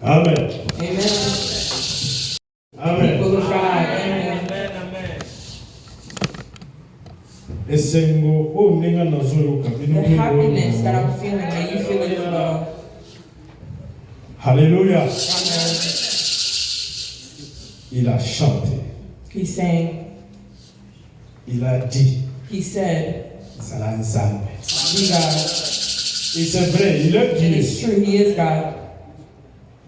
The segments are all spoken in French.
Amen. Amen. Amen. People of God. Amen. The happiness that I'm feeling, may you feel it as well. Hallelujah. Amen. Il a chanté. He sang. Il a dit. He said. Be God. Et c'est vrai, il est Dieu. It is true, He is God.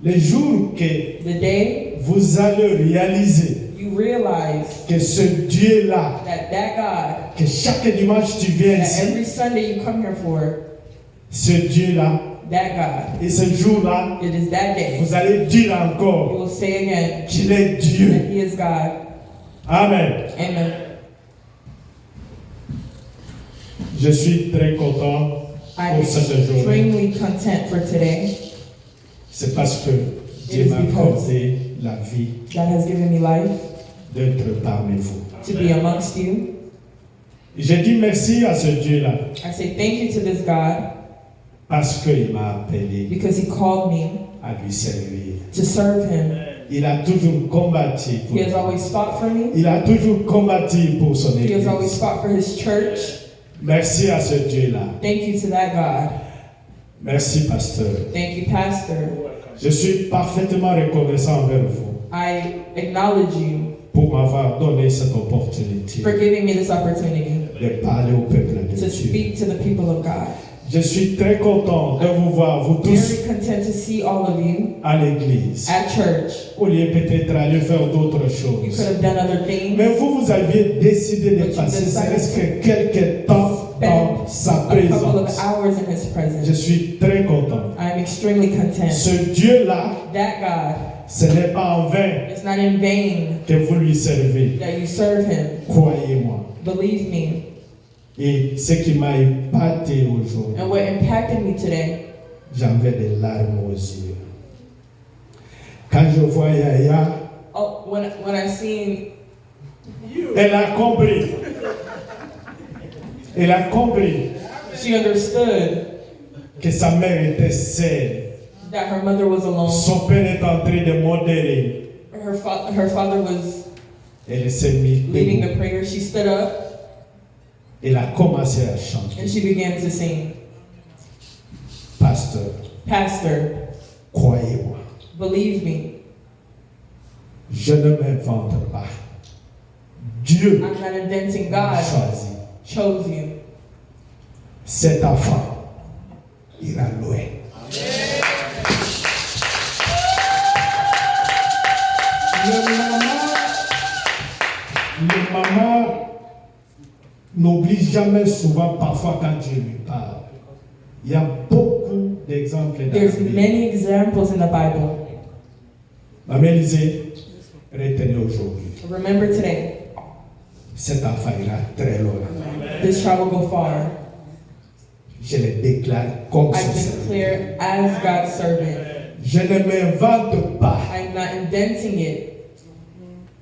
Le jour que the day vous allez réaliser you realize que ce Dieu-là, that God, que chaque dimanche tu viens that ici, every Sunday you come here for, ce Dieu-là, that God, et ce jour-là, it is that day, vous allez dire you encore will say again qu'il est that Dieu. He is God. Amen. Amen. Je suis très content I'm pour cette journée. extremely content for today. C'est parce que Dieu m'a accordé la vie God has given me life d'être parmi vous. to be amongst you. Je dis merci à ce Dieu-là I say thank you to this God parce qu'il m'a appelé because He called me à lui servir. to serve Him. Il a toujours combattu pour He has moi. always fought for me. Il a toujours combattu pour son He has always église. fought for His church. Merci à ce Dieu-là. Thank you to that God. Merci, pasteur. Thank you, Pastor. Je suis parfaitement reconnaissant envers vous I acknowledge you pour m'avoir donné cette opportunité for giving me this opportunity de parler au peuple de to Dieu. speak to the people of God. Je suis très content de vous voir, vous tous, Very content to see all of you à l'église. at church. Au lieu peut-être aller faire d'autres You could choses. have done other things. Mais vous aviez décidé de But you passer decided presque quelques temps dans sa A couple of présence. hours in His Je presence. suis très content. I am extremely content. Ce Dieu-là, That God, ce n'est pas en vain it's not in vain que vous lui servez. that you serve Him. Croyez-moi. Believe me. Et ce qui m'a épaté aujourd'hui, And what impacted me today, j'avais des larmes aux yeux. Quand je vois Yaya, oh, when I seen, elle a compris. Elle a compris she understood que sa mère était seule. that her mother was alone. Son père est en train de modérer. Her father was Elle s'est mise leading debout. the prayer. She stood up Elle a commencé à and chanter. she began to sing. Pasteur, Pastor, croyez-moi, believe me, je ne m'invente pas. Dieu I'm not inventing. m'a God choisi. chose you. Cet enfant ira loin. Le maman n'oublie jamais souvent parfois quand Dieu lui parle. Il y a beaucoup d'exemples dans la There's Bible. many examples in the Bible. Maman Élisée, retenez aujourd'hui. Remember today, Cet enfant ira très loin. this child will go far. Je le déclare comme I son serviteur. declare as God's servant. Je ne m'invente pas. I'm not inventing it.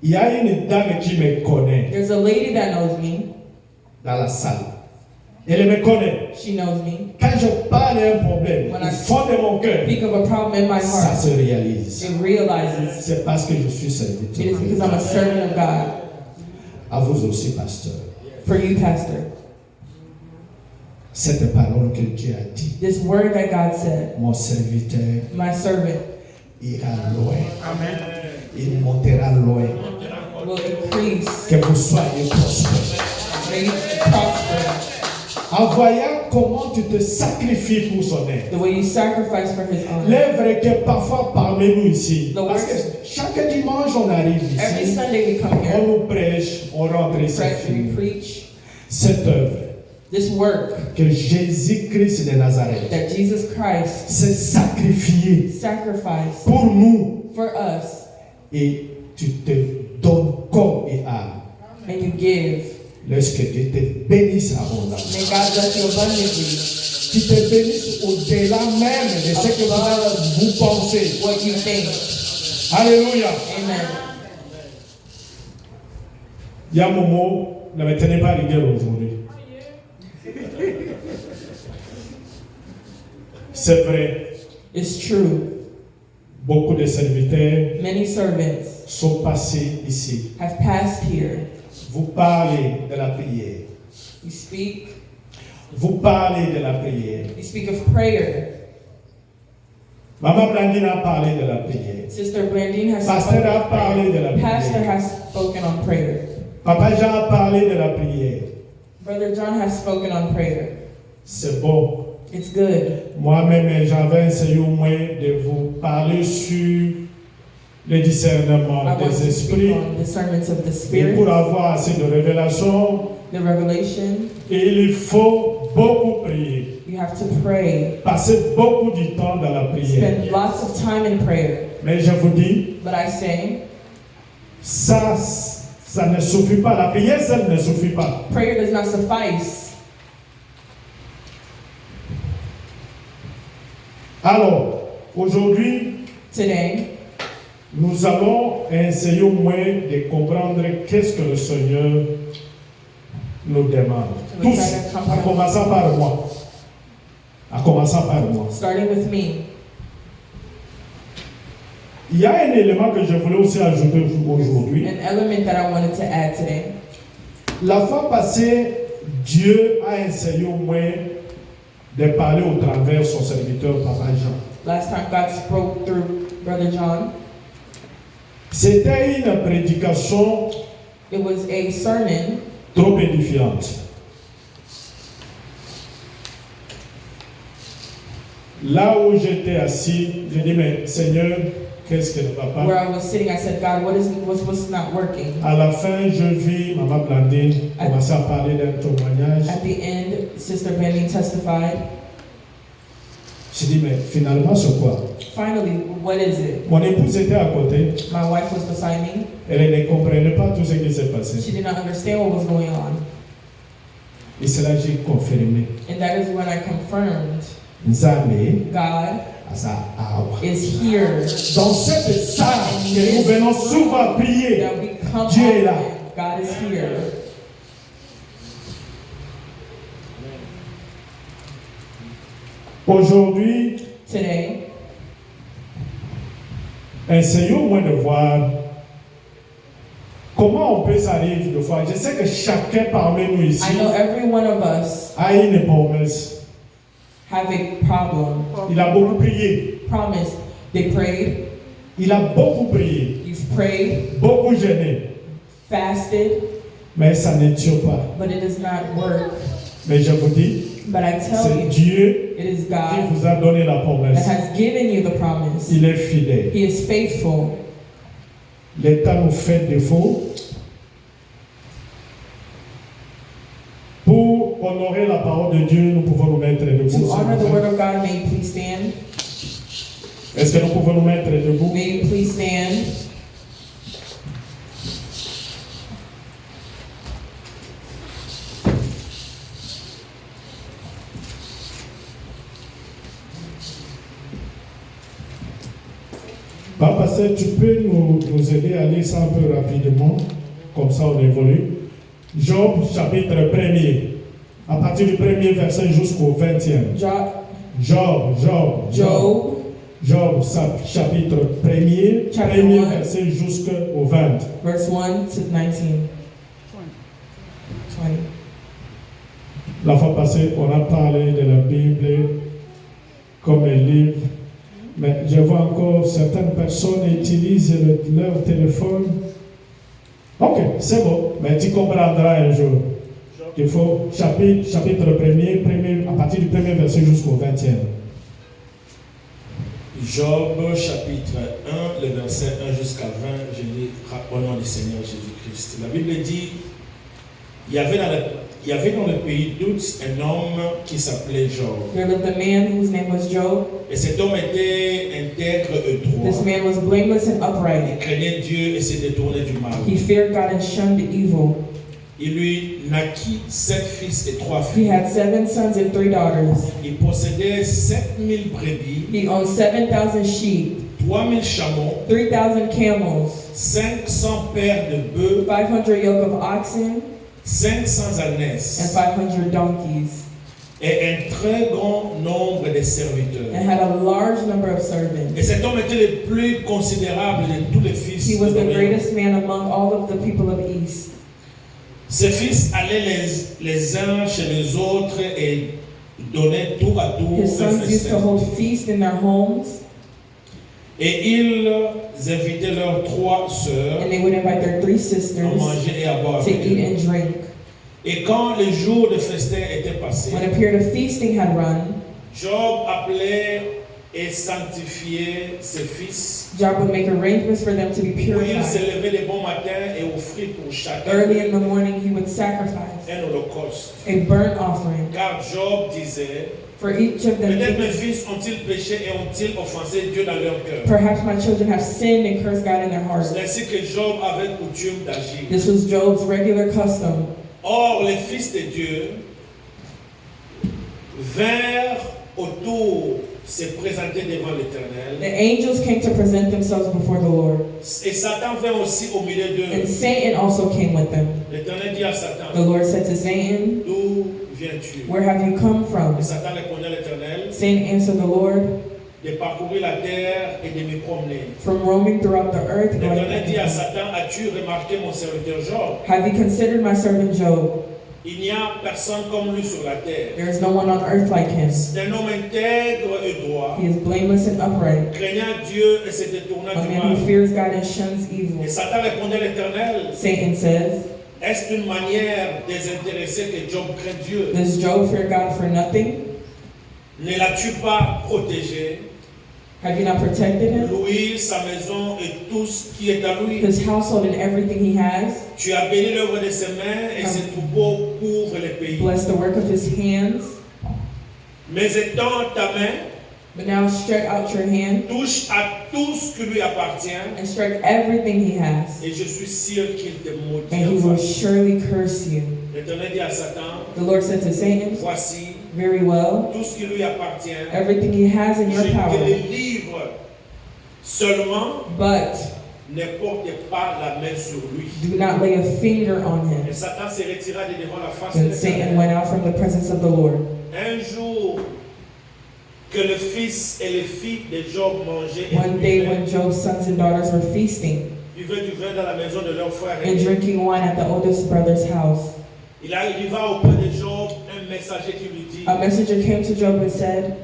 Il y a une dame qui me connaît There's a lady that knows me. dans la salle. Elle me connaît. She knows me. Quand je parle d'un problème, When au I fond de mon cœur, Speak of a problem in my ça heart. se réalise. It realizes C'est parce que je suis it serviteur. is because I'm a servant of God. À vous aussi, pasteur. For you, Pastor, Cette parole que Dieu a dit, this word that God said, mon serviteur my servant ira loin. Il montera loin. will increase. Que vous soyez prospères. May you prosper. En voyant comment tu te sacrifies pour son aide. The way you sacrifice for His honor. L'œuvre que parfois parmi nous ici, The parce que chaque dimanche on arrive Every ici, Sunday we come on here, nous prêche, on rentre ici. we preach Cette œuvre this work que Jésus-Christ de Nazareth that Jesus Christ s'est sacrifié sacrificed pour nous for us, et tu te donnes corps et âme. and you give. Lorsque Dieu te bénisse abondamment. May God bless you abundantly. Qui te bénisse au-delà même de ce que vous pensez. What you think. Alléluia. Amen. Il y a un moment, ne me tenez pas rigueur aujourd'hui. C'est vrai. It's true. Beaucoup de serviteurs Many servants sont passés ici. have passed here. Vous parlez de la prière. You speak Vous parlez de la prière. of prayer. Maman Blandine a parlé de la prière. Sister Blandine has Pasteur spoken a on parlé de la prayer. Pastor prière. has spoken on prayer. Papa Jean a parlé de la prière. Brother John has spoken on prayer. C'est bon. It's good. Moi-même, j'avais essayé au moins de vous parler sur le discernement I want des to speak esprits. on discernments of the Et Spirit, pour avoir assez de révélations, the revelation. il faut beaucoup prier. You have to pray. Passer beaucoup de temps dans la prière. Spend lots of time in prayer. Mais je vous dis, But I say, ça ne suffit pas. La prière seule ne suffit pas. prayer does not suffice. Alors, aujourd'hui, Today, nous allons essayer au moins de comprendre qu'est-ce que le Seigneur nous demande. We Tous, try to en comprehend. commençant par moi. En commençant par moi. starting with me, Il y a un élément que je voulais aussi ajouter aujourd'hui. an element that I wanted to add today. La fois passée, Dieu a essayé au moins de parler au travers de son serviteur, Papa Jean. Last time God spoke through Brother John, C'était une prédication it was a sermon trop édifiante. Là où j'étais assis, j'ai dit, mais Seigneur, qu'est-ce qui ne va pas? where I was sitting. I said, God, what's not working? À la fin, je vis Maman Blandine commencer à parler d'un témoignage. At the end, Sister Blandine testified. J'ai dit, mais finalement, c'est quoi? Finally, what is it? Mon épouse était à côté. My wife was beside me. Elle ne comprenait pas tout ce qui s'est passé. She did not understand what was going on. Et c'est là que j'ai confirmé. And that is when I confirmed Nzambe God asa awa. is here. Dans cette salle que nous venons souvent prier, That we come Dieu est là. often. God is here. Aujourd'hui, Today, essayons au moins de voir comment on peut s'arriver de fois. Je sais que chacun parmi nous ici I know every one of us a une promesse. have a problem. Il a beaucoup prié. Promise. They prayed. Il a beaucoup prié. You've prayed, Beaucoup gêné. fasted, Mais ça ne tient pas. but it does not work. Mais je vous dis, But I tell c'est you, Dieu it is qui God vous a donné la that promesse. has given you the promise. Il est fidèle. He is faithful. L'État nous fait défaut. Pour honorer la parole de Dieu, nous pouvons nous mettre debout. To s'il honor vous the plaît. word of God, may you please stand. Est-ce que nous pouvons nous mettre debout? May you please stand. Pasteur, tu peux nous aider à lire ça un peu rapidement, comme ça on évolue. Job, chapitre 1er, à partir du 1er verset jusqu'au 20e. Job, chapitre 1er, Chapter 1er 1. verset jusqu'au 20. Verse 1 to 19. 20. La fois passée, on a parlé de la Bible comme un livre, mais je vois encore certaines personnes utilisent leur téléphone. Ok, c'est bon, mais tu comprendras un jour. Il faut chapitre 1er, à partir du 1er verset jusqu'au 20e. Job chapitre 1, le verset 1 jusqu'à 20, je lis au nom du Seigneur Jésus-Christ. La Bible dit, il y avait dans le pays d'Ouz un homme qui s'appelait Job. There lived a man whose name was Job. Et cet homme était intègre et This droit. man was blameless and Il upright. craignait Dieu et se détournait du mal. He feared God and shunned evil. Il lui naquit 7 fils et 3 He filles. had 7 sons and 3 daughters. Il possédait 7000 brebis, He owned 7,000 sheep, 3000 chameaux, 3,000 camels, 500 paires de bœufs, 500 yoke of oxen, 500 and ânesses, 500 donkeys, et un très grand nombre de serviteurs. and had a large number of Et servants. cet homme était le plus considérable de tous les fils He was the d'Orient. greatest man among all of the people of East. Ses fils allaient les uns chez les autres et donnaient tour à tour His un sons used to festin. hold feasts in their homes, Et ils invitaient leurs 3 sœurs and they would invite their 3 à sisters manger et à boire to avec eat eux. and drink. Et quand le jour de festin était passé, When a period of feasting had run, Job appelait et sanctifiait ses fils. Job would make arrangements for them to be Puis il se purified. levait de bon matin et offrit pour chacun Early in the morning, he would sacrifice un holocauste. a burnt offering Car Job disait, for each of them. peut-être mes fils ont-ils péché et ont-ils offensé Dieu dans leur cœur. Perhaps my children have sinned and cursed God in their hearts. C'est ainsi que Job avait coutume d'agir. This was Job's regular custom. Or, les fils de Dieu vinrent autour se présenter devant The l'Éternel. angels came to present themselves before the Lord, Et Satan vint aussi au milieu and d'eux. Satan also came with them. L'Éternel dit à The Satan, Lord said to Satan, d'où viens-tu? "Where have you come from?" Et Satan répondit à l'Éternel, Satan answered the Lord, de parcourir la terre et de me promener. "From roaming throughout the earth, going L'Éternel dit à back and forth. Satan, as-tu remarqué mon serviteur Job? Have you considered my servant Job? Il n'y a personne comme lui sur la terre. There is no one on earth like him. C'est un homme intègre et droit, He is blameless and upright, craignant Dieu et se détournant a du man who mal. fears God and shuns evil." Et Satan répondait à l'Éternel, Satan says, est-ce une manière désintéressée que Job craint Dieu? "Does Job fear God for nothing? Ne l'as-tu pas protégé? Have you not protected him? Lui, sa maison et tout ce qui est à lui. His household and everything he has? Tu as béni l'œuvre de ses mains et ses troupeaux couvrent les pays. Bless the work of his hands. Mais étends ta main, But now stretch out your hand touche à tout ce qui lui appartient and strike everything he has, et je suis sûr qu'il te and he will maudira. surely curse you." L'Éternel dit à Satan, The Lord said to Satan, voici "Very well, tout ce qui lui appartient. everything he has in Je your te power, le livre. Seulement, but ne porte pas la main sur lui. do not lay a finger on Et him." Satan se retira de devant la face de Then Satan l'Éternel. went out from the presence of the Lord. Un jour que le fils et les filles de Job mangeaient et One day buvaient when Job's sons and daughters were feasting du vin dans la maison de leur frère and aîné, drinking wine at the oldest brother's house, il arriva auprès de Job un messager qui lui dit, a messenger came to Job and said,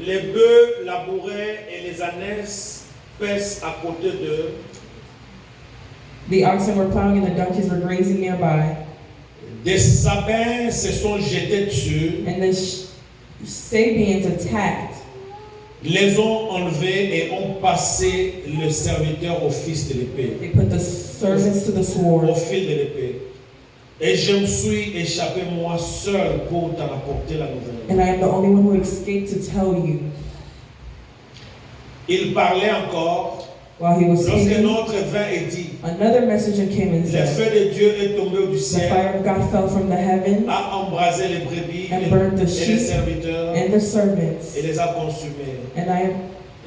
les bœufs labouraient et les ânesses paissent à côté d'eux. "The oxen were plowing and the donkeys were grazing nearby, Des Sabins se sont jetés dessus, and the Sabians attacked, les ont enlevés et ont passé le serviteur au fils de l'épée, they put the servants to the au sword, fil de l'épée. Et je me suis échappé moi seul pour t'en apporter la nouvelle. and I am the only one who escaped to tell you." Il parlait encore While he was lorsque speaking, notre vint et dit, another messenger came and le said, feu de Dieu est tombé du "The ciel, fire of God fell from the heavens a embrasé les brebis and burned the et les sheep serviteurs and the servants, et les a consumés. and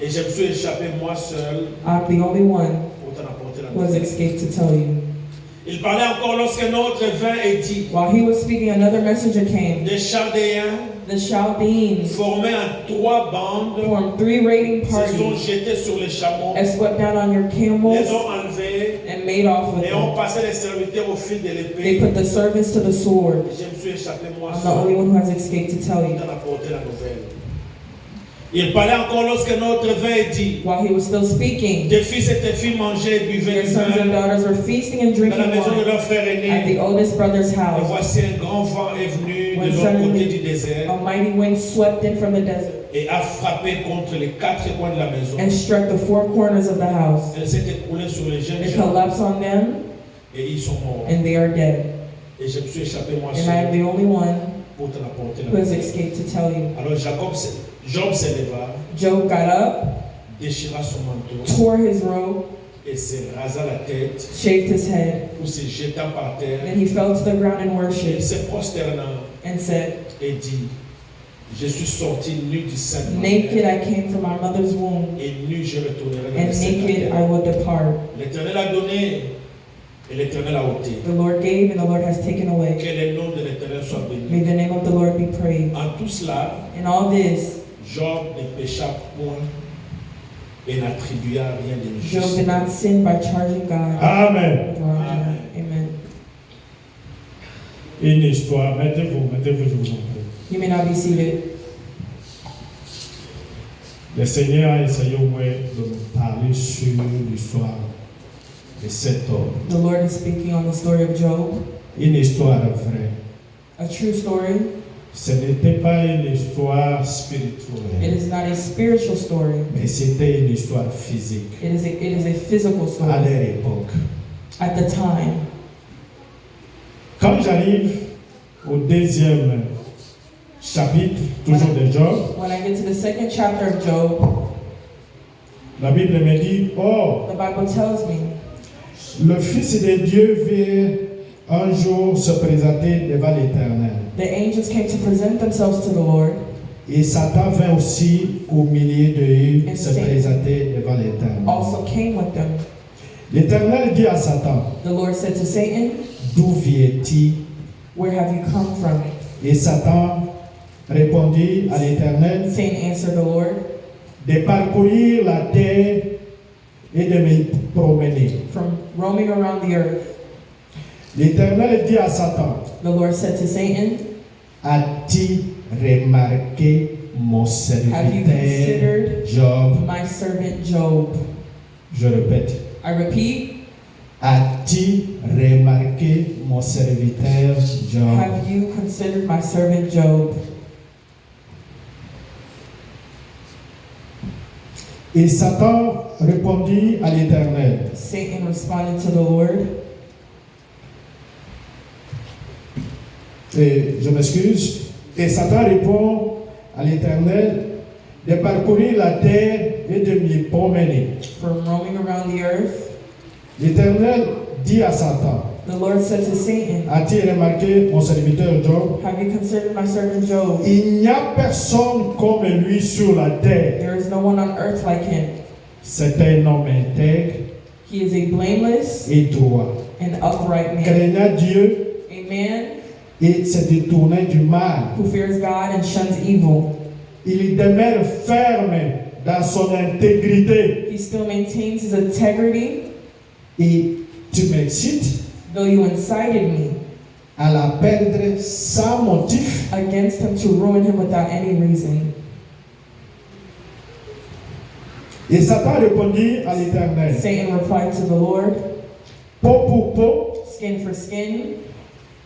Et je me suis échappé moi seul I'm the only one pour t'en apporter la who has nouvelle. escaped to tell you." Il parlait encore lorsque notre vint et dit, While he was speaking, another messenger came. des Chaldéens The Chaldeans formés en 3 bandes formed 3 raiding se sont parties jetés sur les chameaux, and swept down on your les camels ont enlevés and made off with et ont them. passé les serviteurs au fil de They l'épée. put the servants to the sword. Et je me suis échappé moi I'm the only seul one who has escaped to tell pour you. t'en apporter la nouvelle. Il parlait encore lorsque notre vint et dit, While he was still speaking, tes fils et tes filles mangeaient et buvaient your du sons and vin daughters were feasting and dans la drinking maison de wine leur frère at the aîné. oldest brother's Et house. voici un grand vent est venu de When l'autre côté suddenly du désert a mighty wind swept in from the desert et a frappé contre les 4 coins de la maison. and struck the 4 corners of the house. Elle s'est écroulée sur les jeunes It gens collapsed on them, et ils sont morts. and they are dead. Et je me suis échappé moi And I am seul the only one pour t'en apporter la who has nouvelle. escaped to tell you. Alors Job se leva, Job got up, déchira son manteau tore his robe, et se rasa la tête shaved his head, pour se jetant par terre. then he fell to the ground in Il worship se prosterna and said, et dit, je suis sorti nu du sein de ma "Naked mère, I came from my mother's womb, et nu je retournerai dans le and sein de la naked terre. I will depart." L'Éternel a donné et l'Éternel a ôté. The Lord gave and the Lord has taken away. Que le nom de l'Éternel soit béni. May the name of the Lord be praised. En tout cela, In all this, Job ne pécha point et n'attribua rien Job d'injuste. did not sin by charging God. Amen. with wrongdoing. Amen. Une histoire, mettez-vous, je vous en prie. You may not be seated. Le Seigneur a essayé au moins de nous parler sur l'histoire de cet homme. The Lord is speaking on the story of Job, Une histoire vraie. a true story. Ce n'était pas une histoire It spirituelle, is not a spiritual story. mais c'était une histoire physique It is a physical à story leur époque. at the time. Quand j'arrive au deuxième chapitre, toujours de Job, When I get to the second chapter of Job, la Bible me dit, oh, the Bible tells me le Fils de Dieu vient un jour se présenter devant l'Éternel. the angels came to present themselves to the Lord, Et Satan vint aussi au milieu d'eux And se Satan présenter devant l'Éternel. also came with them. L'Éternel dit à Satan, The Lord said to Satan, d'où viens-tu? where have you come from? Et Satan répondit à l'Éternel, Satan answered the Lord, de parcourir la terre et de me promener. from roaming around the earth. L'Éternel dit à Satan, The Lord said to Satan, as-tu remarqué mon have you serviteur considered Job? my servant Job? Je répète, I repeat, as-tu remarqué mon serviteur Job? have you considered my servant Job? Et Satan répondit à l'Éternel, Satan responded to the Lord, et je m'excuse, et Satan répond à l'Éternel de parcourir la terre et de m'y promener. from roaming around the earth. L'Éternel dit à Satan, The Lord said to Satan, as-tu remarqué mon serviteur Job? have you considered my servant Job? Il n'y a personne comme lui sur la terre. There is no one on earth like him. C'est un homme intègre He is a blameless et droit, and upright man, craignant Dieu a man et se détournant du mal. who fears God and shuns evil. Il demeure ferme dans son intégrité. He still maintains his integrity, Et tu m'excites though you incited me à la perdre sans motif. against him to ruin him without any reason. Et Satan répondit à l'Éternel, Satan replied to the Lord, peau pour peau, skin for skin,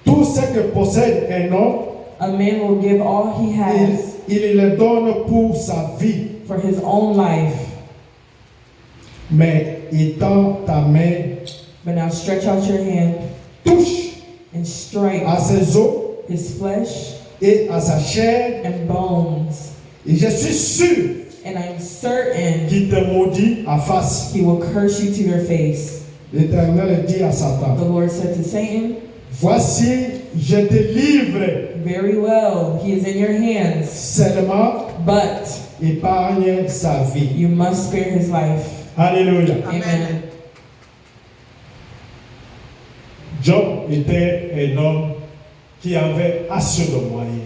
tout ce que possède un homme, a man will give all he has il le donne pour sa vie. for his own life. Mais étends ta main, But now stretch out your hand touche and strike à ses os his flesh et à sa chair, and bones. et je suis sûr And I'm certain qu'il te maudit à face. he will curse you to your face. L'Éternel dit à The Satan, Lord said to Satan, voici, je te livre, very well, he is in your hands, seulement but épargne sa vie. you must spare his life. Alléluia. Amen. Job était un homme qui avait assez de moyens.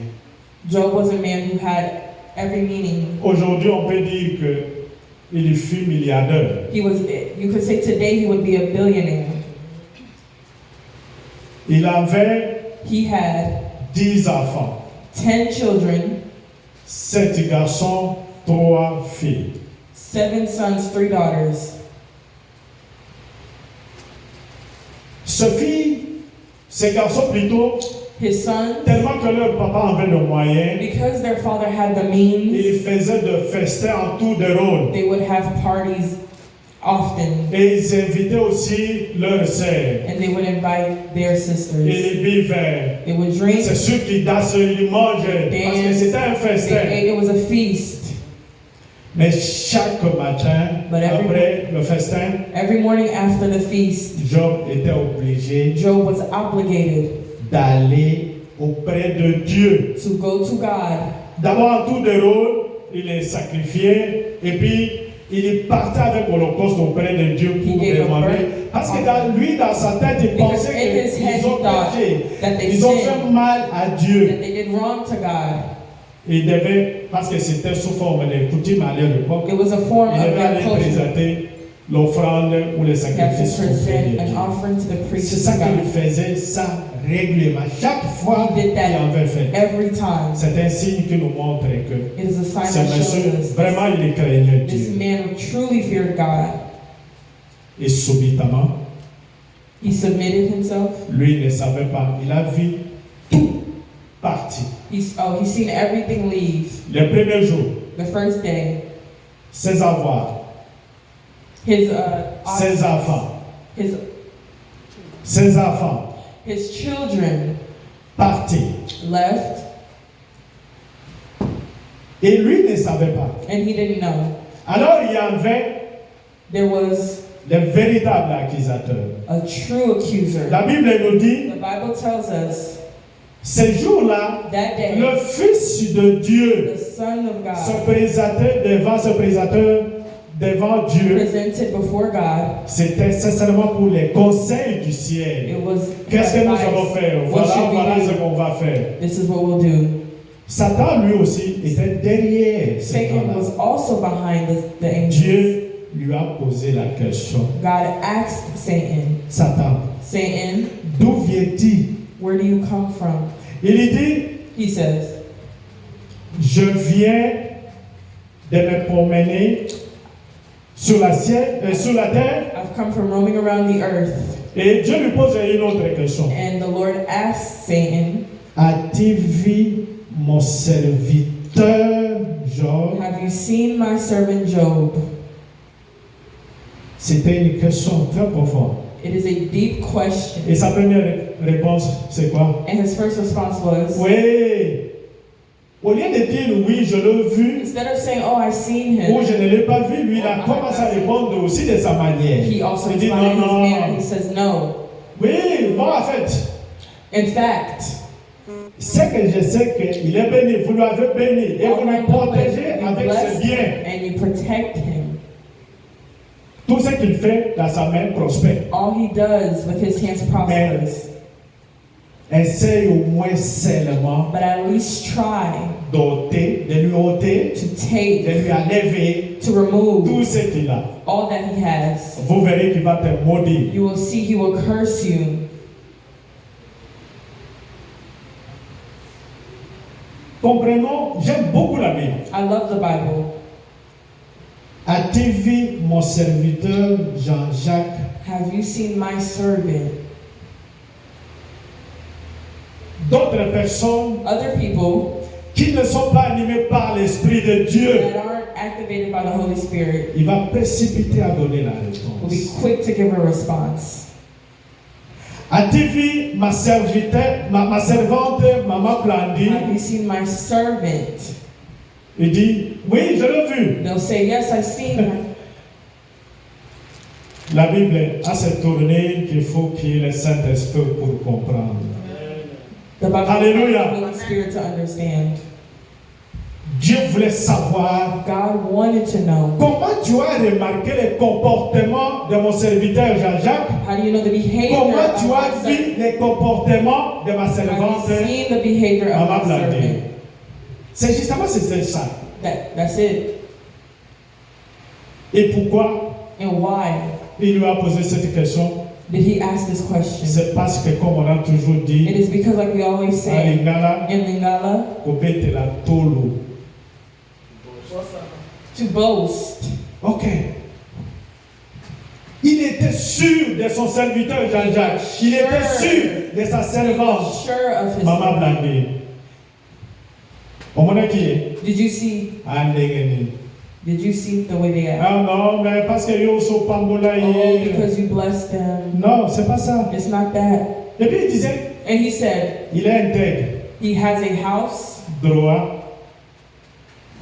Job was a man who had every meaning. Aujourd'hui, on peut dire qu'il fut milliardaire. He was, you could say today he would be a billionaire. Il avait He had 10 enfants, 10 children, 7 garçons, 3 filles. 7 sons, 3 daughters. Ces garçons plutôt, His son, tellement que leur papa avait de moyens, because their father had the means, ils faisaient de festins en tour de rôle. they would have parties often, Et ils invitaient aussi leurs sœurs. and they would invite their Et sisters. ils buvaient. They would drink, C'est ceux qui dansent, ils mangeaient. Parce que c'était un they festin. ate, it was a feast. Mais chaque matin, But every- après le festin, Every morning after the feast, Job était obligé Job was obligated d'aller auprès de Dieu. to go to God. D'abord, en tour de rôle, il est sacrifié. Et puis, il partait avec l'Holocauste auprès de Dieu pour He gave a demander. burnt Parce que dans sa tête, il Because pensait in his head qu'ils ont he thought péché. that they Ils ont fait sinned, mal à Dieu. that they did wrong to God. Il devait, parce que c'était sous forme de coutume à l'époque, It was a form il of devait their aller culture. présenter l'offrande ou les You have to sacrifices auprès present de an Dieu. offering to the C'est priest ça of qu'il God. faisait, ça régulièrement. Chaque fois He did qu'il that avait fait. every time. C'est un signe qui nous montre que It is a sign ce that monsieur, shows us vraiment, il craignait this Dieu. man truly feared God. Et subitement, He submitted himself. lui ne savait pas. Il a vu tout partir. He's seen everything leave. Le premier jour, The first day, ses avoirs, his ses enfants, his ses enfants his children partis. left, Et lui ne savait pas. and he didn't know. Alors il y avait There was le véritable accusateur. a true accuser. La Bible nous dit, The Bible tells us ce jour-là, that day, le Fils de Dieu the Son of God se présentait devant Dieu. presented before God. C'était sincèrement pour les conseils du ciel. It was Qu'est-ce que nous advice. allons faire? What should Voilà we ce do? qu'on va faire. This is what we'll do. Satan lui aussi était derrière ce Satan temps-là. was also behind the angels. Dieu lui a posé la question. God asked Satan, Satan, Satan, d'où viens-tu? where do you come from? Il dit, He says, je viens de me promener sur la terre. I've come from roaming around the earth. Et Dieu lui pose une autre question. And the Lord asked Satan, As-tu vu mon serviteur Job? have you seen my servant Job? C'était une question très profonde. It is a deep question. Et sa première réponse, c'est quoi? And his first response was, Oui. Au lieu de dire oui, je l'ai vu, instead of saying, oh, I've seen ou him, je ne l'ai pas vu, lui, il a commencé à répondre aussi de sa manière. he also Il dit responded non, in his manner. non. He says, no. Oui, moi en fait, In fact, c'est que je sais qu'il est béni, vous l'avez béni, et vous all I le know is protégez you avec bless ses biens. him and you protect him. Tout ce qu'il fait dans sa main prospère. All he does with his hands prospers. Essaye au moins seulement But at least try d'ôter, de lui ôter, to de take, lui enlever to remove tout ce qu'il a. all that he has. Vous verrez qu'il va te maudire. You will see he will curse you. Comprenons, j'aime beaucoup la Bible. I love the Bible. As-tu vu mon serviteur Jean-Jacques? Have you seen my servant? D'autres personnes Other people qui ne sont pas animées par l'Esprit de Dieu, that aren't activated by the Holy Spirit il va précipiter à donner la will be réponse. quick to give a response. As-tu vu ma serviteur, ma servante, Maman Blandy? Have you seen my servant? Il dit, oui, je l'ai vu. They'll say, yes, I've seen her. La Bible a cette tournée qu'il faut qu'il y ait le Saint-Esprit pour comprendre. The Bible Hallelujah. needs the Holy Spirit to understand. Dieu voulait savoir God wanted to know. comment tu as remarqué le comportement de mon serviteur Jean-Jacques. How do you know the behavior Comment of tu my as vu servant? le comportement de ma Have servante you seen the behavior of Maman my Blandy? servant? C'est justement c'est ça. That's it. Et pourquoi And why il lui a posé cette question? did he ask this question? C'est parce que, comme on a toujours It dit, is because, like we always à say Lingala, in Lingala, Kobete la tolo. to boast. Ok. Il était sûr de son serviteur Jean-Jacques. Il était sûr de sa servante, Sure of his. Maman Blandy. Comment qui est? Did you see? Did you see the way they act? Ah non, mais parce que yo so pambola Oh, because you blessed them. Non, c'est pas ça. It's not that. Et puis il disait, And he said il est intègre, he has a house. droit.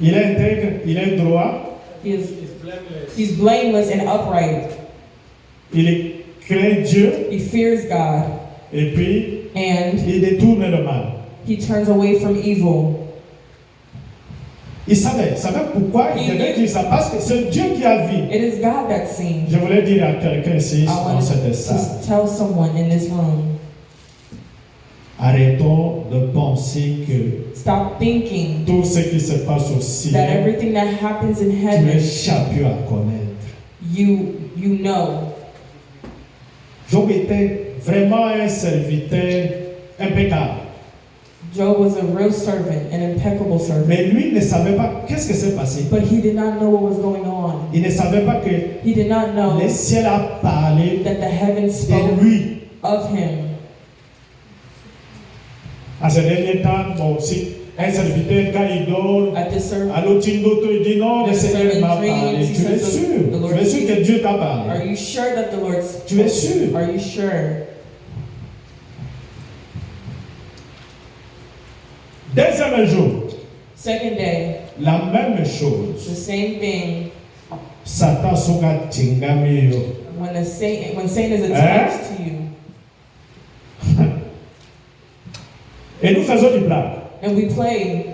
Il est intègre, il est droit. He's blameless and upright. Il craint Dieu He fears God et puis and il détourne le mal. he turns away from evil. Il savait pourquoi il devait dire ça, parce que c'est Dieu qui a vu. It is God that's seen. Je voulais dire à quelqu'un ici I dans want cette salle, to tell someone in this room, arrêtons de penser que stop thinking tout ce qui se passe au that ciel, everything that happens in tu heaven, échappes à connaître. you know. Job était vraiment un serviteur impeccable. Job was a real servant, an impeccable servant. Mais lui ne savait pas qu'est-ce qui s'est passé. But he did not know what was going on. Il ne savait pas que He did not know le ciel a parlé that the heavens de spoke lui. of him. À ce dernier temps, bon, si un serviteur, quand il dort, At this service, alors d'autres il dit non, le Seigneur m'a parlé. Tu es sûr? Tu es sûr que Dieu t'a are parlé? you sure that the Lord Tu es sûr? Are you sure? Deuxième jour, Second day, la même the chose. same thing. Satan soka tingamiyo. When Satan is attached to you, Et nous faisons du blague. and we play,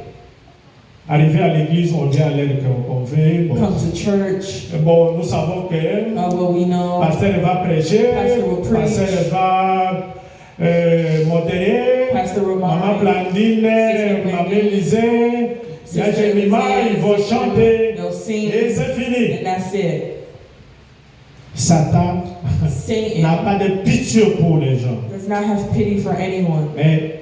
Arrivé à l'église, on vient à l'aide qu'on veut. Bon, come to church, bon, nous savons que well, we know, pasteur va prêcher, Pastor will preach. pasteur va modérer, Pastor will maman moderate, Blandine, Sister maman Wendy, Élisée, il y a Sister Jérémie, ils vont Elizabeth, chanter they'll sing, et c'est fini. and that's it. Satan n'a Satan pas de pitié pour les gens. does not have pity for anyone, Mais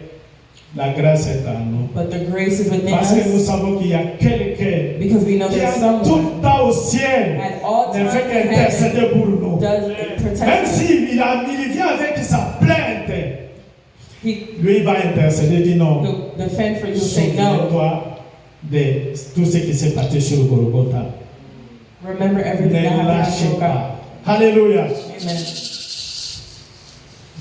la grâce est à nous. but the grace is within Parce que nous us, savons qu'il y a quelqu'un because we know qui there's a tout someone le temps au ciel at all ne times fait in heaven qu'intercéder pour nous. does Même protect us. s'il il vient avec sa plainte, He lui il va intercéder, dit non. will defend for you, say no. Souviens-toi de tout ce qui s'est passé sur le Golgotha. Remember everything that Ne happened at lâchez Golgotha. pas. Alléluia. Amen.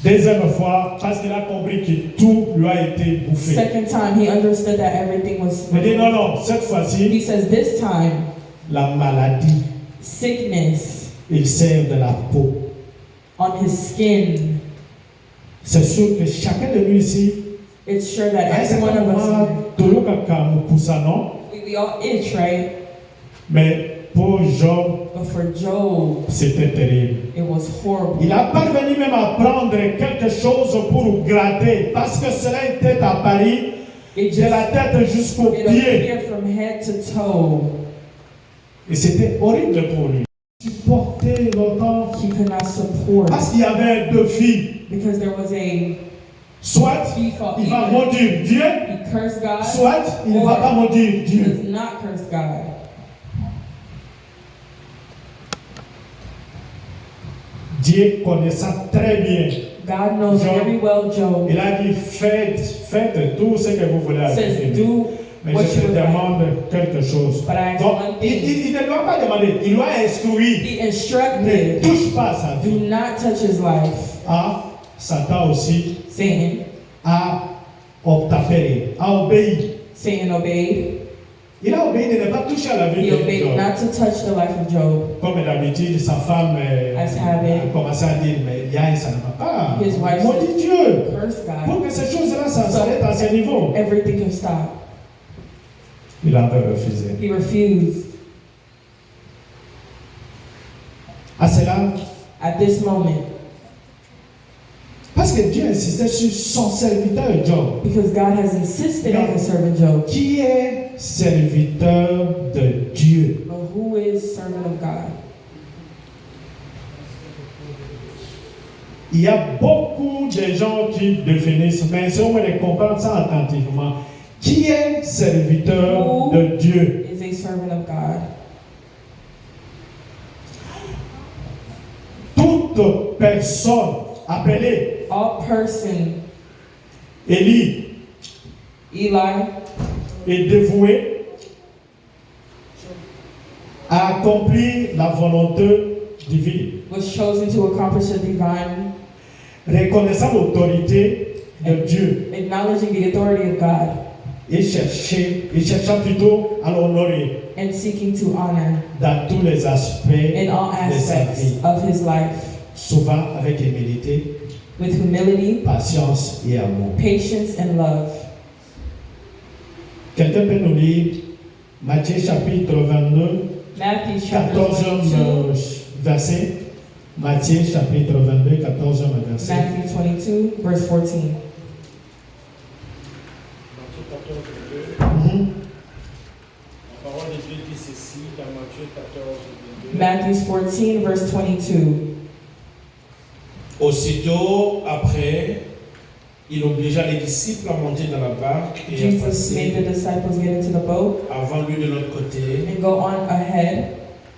Deuxième fois, parce qu'il a compris que tout lui a été bouffé. Second time, he understood that everything was. Il dit non, non, cette fois-ci, He says this time, la maladie, sickness il sert de la peau. on his skin. C'est sûr que chacun de nous ici, It's sure that à un every certain one of moment, us, tout le monde pour ça, non? we all itch, right? Mais pour Job, But for Job, c'était terrible. it was horrible. Il a parvenu même à prendre quelque chose pour gratter, parce que cela était à Paris, It de just la tête jusqu'au it pied. appeared from head to toe. Et c'était horrible pour lui. Supporter longtemps, He could not support parce qu'il y avait deux filles. because there was a Soit default. il va Either maudire Dieu, he cursed God, soit il ne va pas maudire he Dieu. does not curse God. Dieu connaît ça très bien. God knows Job. very well Job. Il a dit faites tout ce que vous voulez avec Says, lui. do Mais what je te you would like. demande quelque chose. But I ask Donc, one il, thing. il ne doit pas demander, il doit instruire. He Ne instructed, touche pas à sa vie. do not touch his life. Ah, Satan aussi Satan. a obtapéré, a obéi. Satan obeyed. Il a obéi de ne pas toucher à la vie He de obeyed Job. not to touch the life of Job. Comme d'habitude, sa femme As habit. a commencé à dire, mais Yaï, ça ne va pas. His wife Maudit said, Dieu. curse God. Pour que ces choses-là s'arrêtent à ce niveau. Everything can stop. Il avait refusé. He refused. À cela, At this moment, parce que Dieu insistait sur son serviteur Job, because God has insisted on his servant Job. qui est serviteur de Dieu. But who is servant of God? Il y a beaucoup de gens qui définissent, mais si on les comprend ça attentivement, qui est serviteur de Dieu? Is a servant of God. Toute personne appelée All person, Élie Eli, est dévouée à accomplir la volonté divine, was chosen to accomplish a divine, reconnaissant l'autorité de Dieu. acknowledging the authority of God Il chercha plutôt à l'honorer and seeking to honor dans tous les aspects in all de sa aspects vie, of his life, souvent avec humilité, with humility, patience et amour. patience, and love. Quelqu'un peut nous lire Matthieu chapitre 22, Matthew chapter 14e 22. verset. Matthieu chapitre 22, 14e verset. Matthew 22, verse 14. Matthieu 14, 22. Mhm. La parole de Dieu dit ceci dans Matthieu 14, 22. Matthew 14, verse 22. Aussitôt après, il obligea les disciples à monter dans la barque et à Jesus made passer the disciples get into the boat avant lui de l'autre côté, and go on ahead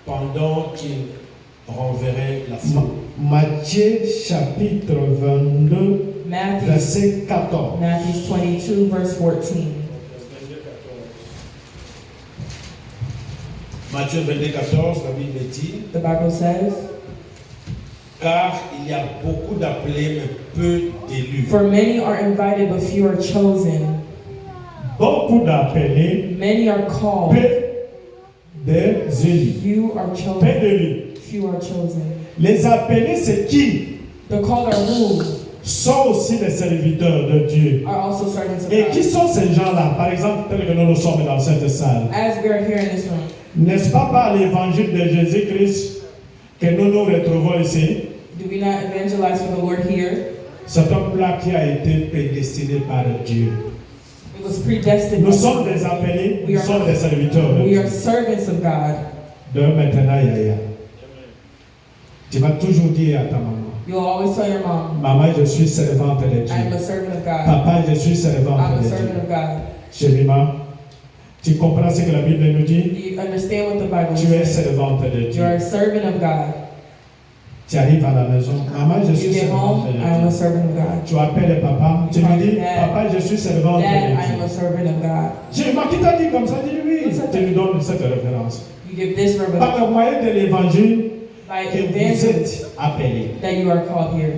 pendant qu'il renverrait la foule. Matthieu chapitre 22, Matthew, verset 14. Matthew 22, verse 14. 22, 14. Matthieu 22, 14, la Bible dit, The Bible says, car il y a beaucoup d'appelés mais peu d'élus. for many are invited, but few are chosen. Beaucoup d'appelés, Many are called, peu d'élus. few are Peu chosen. d'élus. Few are chosen. Les appelés, c'est qui The called are who sont aussi les serviteurs de Dieu. are also servants of Et qui God. sont ces gens-là? Par exemple, tels que nous sommes dans cette salle. As we are here in this room, N'est-ce pas par l'évangile de Jésus-Christ que nous nous retrouvons ici? do we not evangelize for the Lord here? Cet homme-là qui a été prédestiné par Dieu. It was predestined. Nous sommes des appelés, nous sommes des serviteurs de We Dieu. are servants of God. De maintenant, Yaya. Tu vas toujours dire à ta maman, You'll always tell your mom, maman, je suis servante de I am a Dieu. servant of God. Papa, je suis I'm servante a de servant Dieu. of God. Chérie, tu comprends ce que la Bible nous Do dit? you understand what the Bible Tu es says? servante de You are a Dieu. servant of God. Tu arrives à la maison, maman, je You suis get servante home, de I am a Dieu. servant of God. Tu appelles papa, tu lui dis, papa, je suis servante Dad, I de am a Dieu. servant of God. J'ai qui t'a dit comme ça, dis oui. Tu lui donnes cette référence. You give this Par revelation le moyen de l'évangile by que vous evangelism êtes appelés. that you are called here.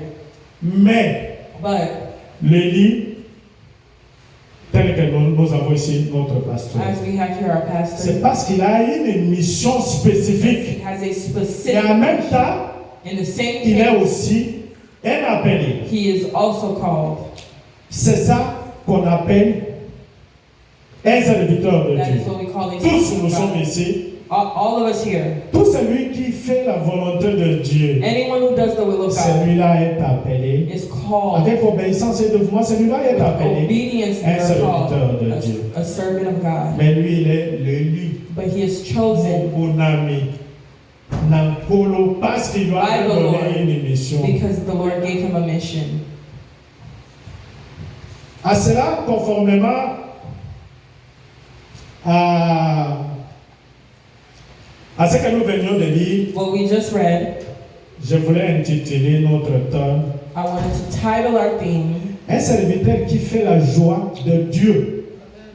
Mais But le lit, tel que nous avons ici notre pasteur, as we have here our c'est pastor, parce qu'il a une mission spécifique. he has a Et specific, en même temps, in the same il est case, aussi un appelé. he is also called. C'est ça qu'on appelle un serviteur de That is Dieu. what we call a Tous servant nous of sommes God. ici. All of us here. Tout celui qui fait la volonté de Dieu, Anyone who does the will of God celui-là est appelé. is called. Avec obéissance et dévouement, celui-là est With appelé. obedience, Un they are serviteur de called Dieu. a servant of God. Mais lui, il est l'élu. But he is chosen Mon ami. Nankolo, parce qu'il doit by nous the donner Lord une mission. because the Lord gave him a mission. À cela, conformément à ce que nous venions de lire, What we just read, je voulais intituler notre thème I wanted to title our theme, un serviteur qui fait la joie de Dieu.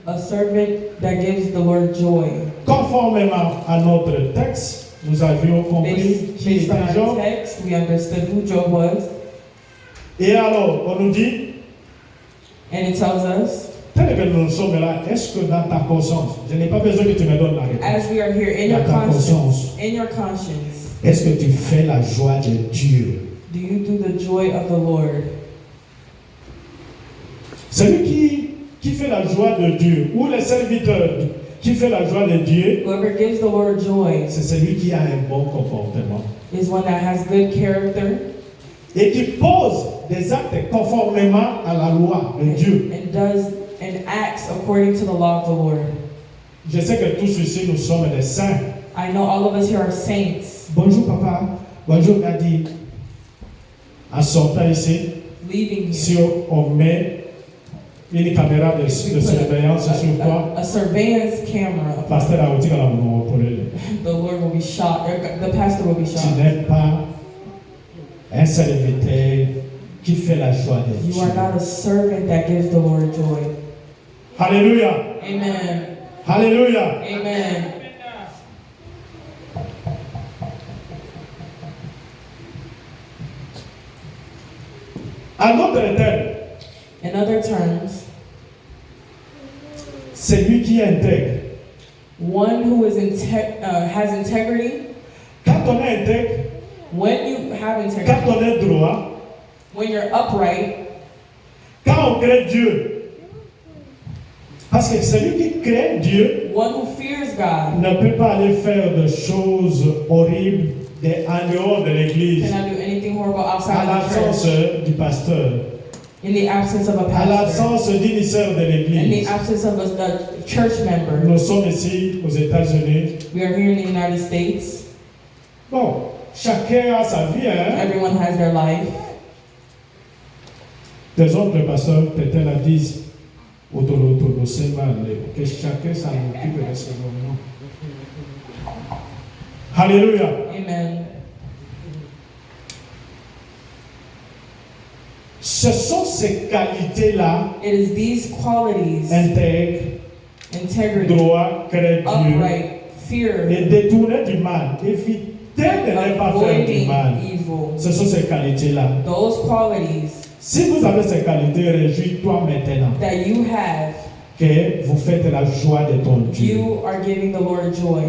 A Servant That Gives the Lord Joy. Conformément à notre texte, nous avions compris qui Based on était our Job. text, we understood who Job was. Et alors, on nous dit, And it tells us, tel que nous sommes là, est-ce que dans ta conscience, je n'ai pas besoin que tu me donnes la réponse, as we are here in dans your ta conscience, conscience, in your conscience, est-ce que tu fais la joie de Dieu? do you do the joy of the Lord? Celui qui fait la joie de Dieu, ou le serviteur qui fait la joie de Dieu, Whoever gives the Lord joy c'est celui qui a un bon comportement is one that has good character et qui pose des actes conformément à la loi de Dieu. and does and acts according to the law of the Lord. Je sais que tous ici, nous sommes des saints. I know all of us here are saints. Bonjour papa, bonjour Daddy. En sortant ici, Leaving si here, on met une caméra de surveillance sur toi, a surveillance camera, pasteur a dit que la maman pour elle. the Lord will be shocked. The pastor will be Tu shocked. n'es pas un serviteur qui fait la joie de You are Dieu. not a servant that gives the Lord joy. Alléluia, Amen. alléluia. Amen. En d'autres termes, In other terms, c'est lui qui intègre. one who is has integrity. Quand on est intègre, When you have integrity, quand on est droit, when you're upright, quand on crée Dieu, parce que celui qui crée Dieu one who fears God ne peut pas aller faire des choses horribles en dehors de l'église, cannot do anything horrible à outside of the l'absence church, du pasteur, in the absence of a à pastor, l'absence du ministère de in the l'église. absence of a church member. Nous sommes ici aux États-Unis. We are here in the United States. Bon, chacun a sa vie, hein. Everyone has their life. Des autres pasteurs peut-être disent autour c'est mal, que chacun s'en occupe de son nom. Alléluia. Amen. Ce sont ces qualités-là, It is these qualities, intègres, integrity, droit, crédit, upright, fear, et détourner du mal, éviter de ne pas faire du avoiding mal. evil. Ce sont ces qualités-là. Those qualities Si vous avez ces qualités, réjouis-toi maintenant that you have, que vous faites la joie de ton Dieu. you are giving the Lord joy.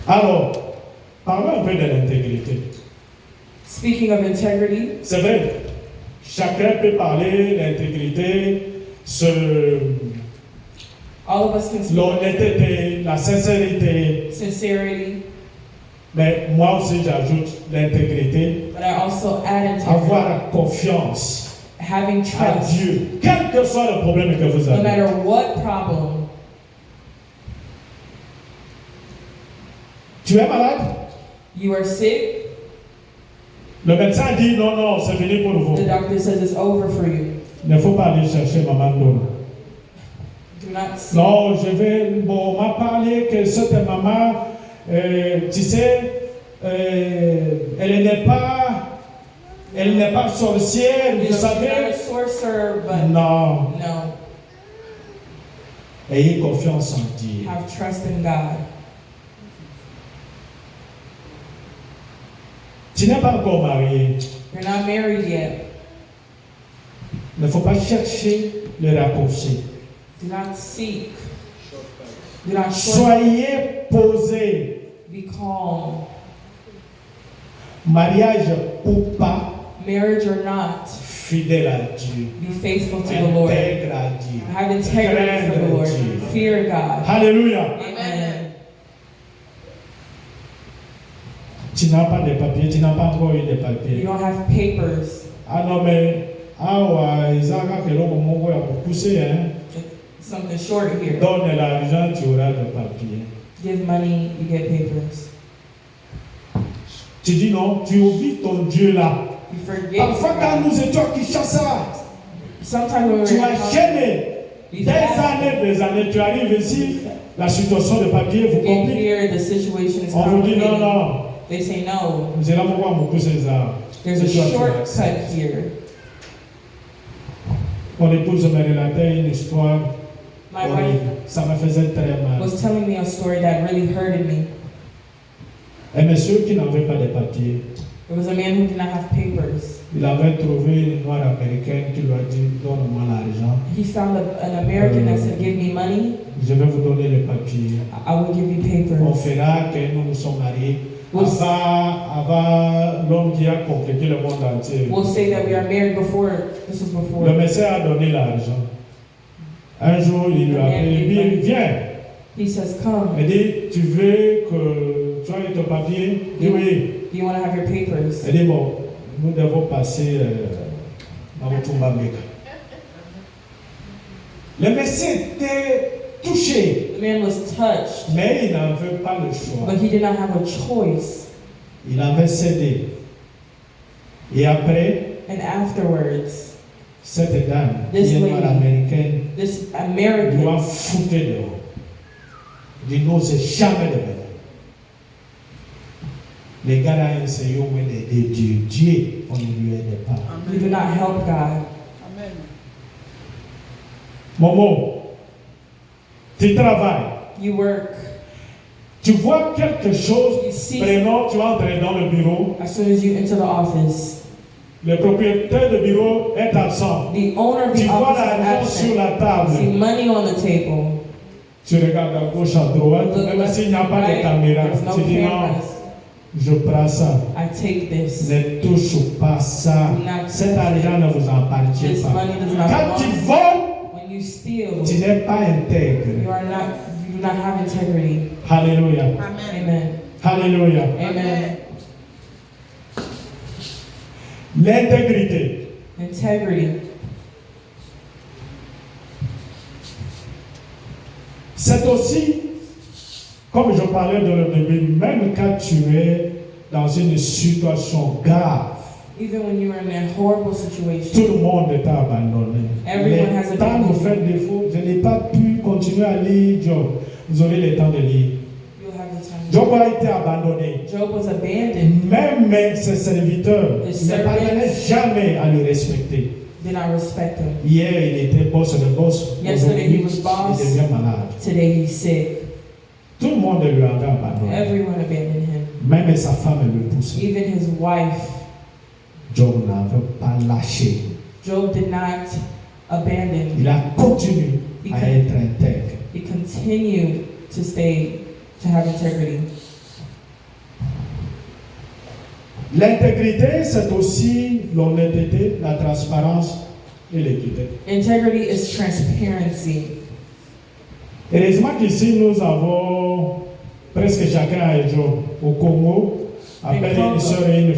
Alors, parlons un peu de l'intégrité. Speaking of integrity, C'est vrai, chacun peut parler d'intégrité, all of us can speak l'honnêteté, la sincérité, sincerity, mais moi aussi j'ajoute l'intégrité, but I also add integrity, avoir confiance having à trust. Dieu, quel que soit le problème que vous No avez. matter what problem, Tu es malade? you are sick, Le médecin dit non, non, c'est fini pour vous. the doctor says it's over for you. Il ne faut pas aller chercher maman Dona. Do not seek. Non, bon, on m'a parlé que cette maman, tu sais, elle n'est pas sorcière, You vous know, she's not a savez. sorcerer, but Non, no. ayez confiance en Dieu. Have trust in God. Tu n'es pas encore marié. You're not married yet. Il ne faut pas chercher le raccourci. Do not seek. Shortcut. Do not short. Soyez posé. Be calm. Mariage ou pas, Marriage or not, fidèle à Dieu. be faithful to the Lord. Intègre à Dieu. Have integrity for the Lord. Dieu. Fear God. Alléluia. Amen. Tu n'as pas de papier, tu n'as pas encore eu de You papier. don't have papers. Ah non, mais, Isaac, que l'on m'a poussé, hein. Something short here. Donne l'argent, tu auras le papier. Give money, you get papers. Tu dis non, tu oublies ton Dieu là. You forget. Parfois, quand God. nous étions à Kinshasa, Sometimes when tu we're as gêné. Des années, tu arrives ici, la situation de papier vous in complique. here, the situation is On vous dit non, complicated. non. They say no. C'est là pourquoi on pousse ça. There's a C'est toi qui shortcut acceptes. here. Mon épouse me relatait une histoire My wife horrible. Ça me faisait très mal. was telling me a story that really hurted me. Un monsieur qui n'avait pas de papier, There was a man who did not have papers. il avait trouvé une noire américaine qui lui a dit donne-moi l'argent, He found an American that said, give me money, je vais vous donner le papier. I will give you On papers. fera que nous nous sommes mariés. We'll, Avant l'homme qui a compliqué le monde entier. we'll say that we are married before, this was Le before. monsieur a donné l'argent. Un jour, il lui a dit viens. He says, come, Il dit tu veux que tu aies ton papier? Il dit oui. do you want to have your papers? Il dit bon, nous devons passer dans le Tumbamega. Le monsieur était touché, The man was touched, mais il n'avait pas le choix. but he did not have a choice. Il avait cédé. Et après, And afterwards, cette dame, This qui est lady. noire américaine, this lui a American foutu dehors. Il n'ose jamais de venir. Les gars là, ils se sont de Dieu. Dieu, on ne lui aide pas. you do not help God. Amen. Momo, tu travailles. You work. Tu vois quelque chose, You see, prenons, tu entres dans le bureau, as soon as you enter the office, le propriétaire du bureau est absent. the owner of Tu the vois office l'argent is sur absent. la You see table. money on the table. Tu regardes à gauche, à droite, Look même left, s'il n'y a pas de right, caméra. there's no Tu dis non, cameras. Je prends ça. I take this. Ne touche pas ça. Do not Cet touch argent it. ne vous appartient This pas. money does not Quand tu belong. voles, When you steal, tu n'es pas intègre. you do not have integrity. Alléluia. Amen. Alléluia. Amen. L'intégrité. Integrity. C'est aussi, comme je parlais dans le début, même quand tu es dans une situation grave, Even when you are in a horrible situation, tout le monde t'a abandonné. Everyone has Le temps abandoned me you. fait défaut. Je n'ai pas pu continuer à lire Job. Vous aurez le temps de lire. you'll have the time. Job a été abandonné. Job was abandoned, Même ses serviteurs ne parvenaient jamais à le respecter. did not respect him. Hier, il était boss de boss. Yesterday Aujourd'hui, he was boss. il devient malade. Today he's sick. Tout le monde lui avait abandonné. Everyone abandoned him. Même sa femme le poussait. Even his wife. Job n'avait pas lâché. Job did not abandon. Il a continué He à con- être intègre. He continued to have integrity. L'intégrité, c'est aussi l'honnêteté, la transparence et l'équité. Integrity is transparency. Heureusement qu'ici, nous avons presque chacun un job. Au Congo, appelle une soeur et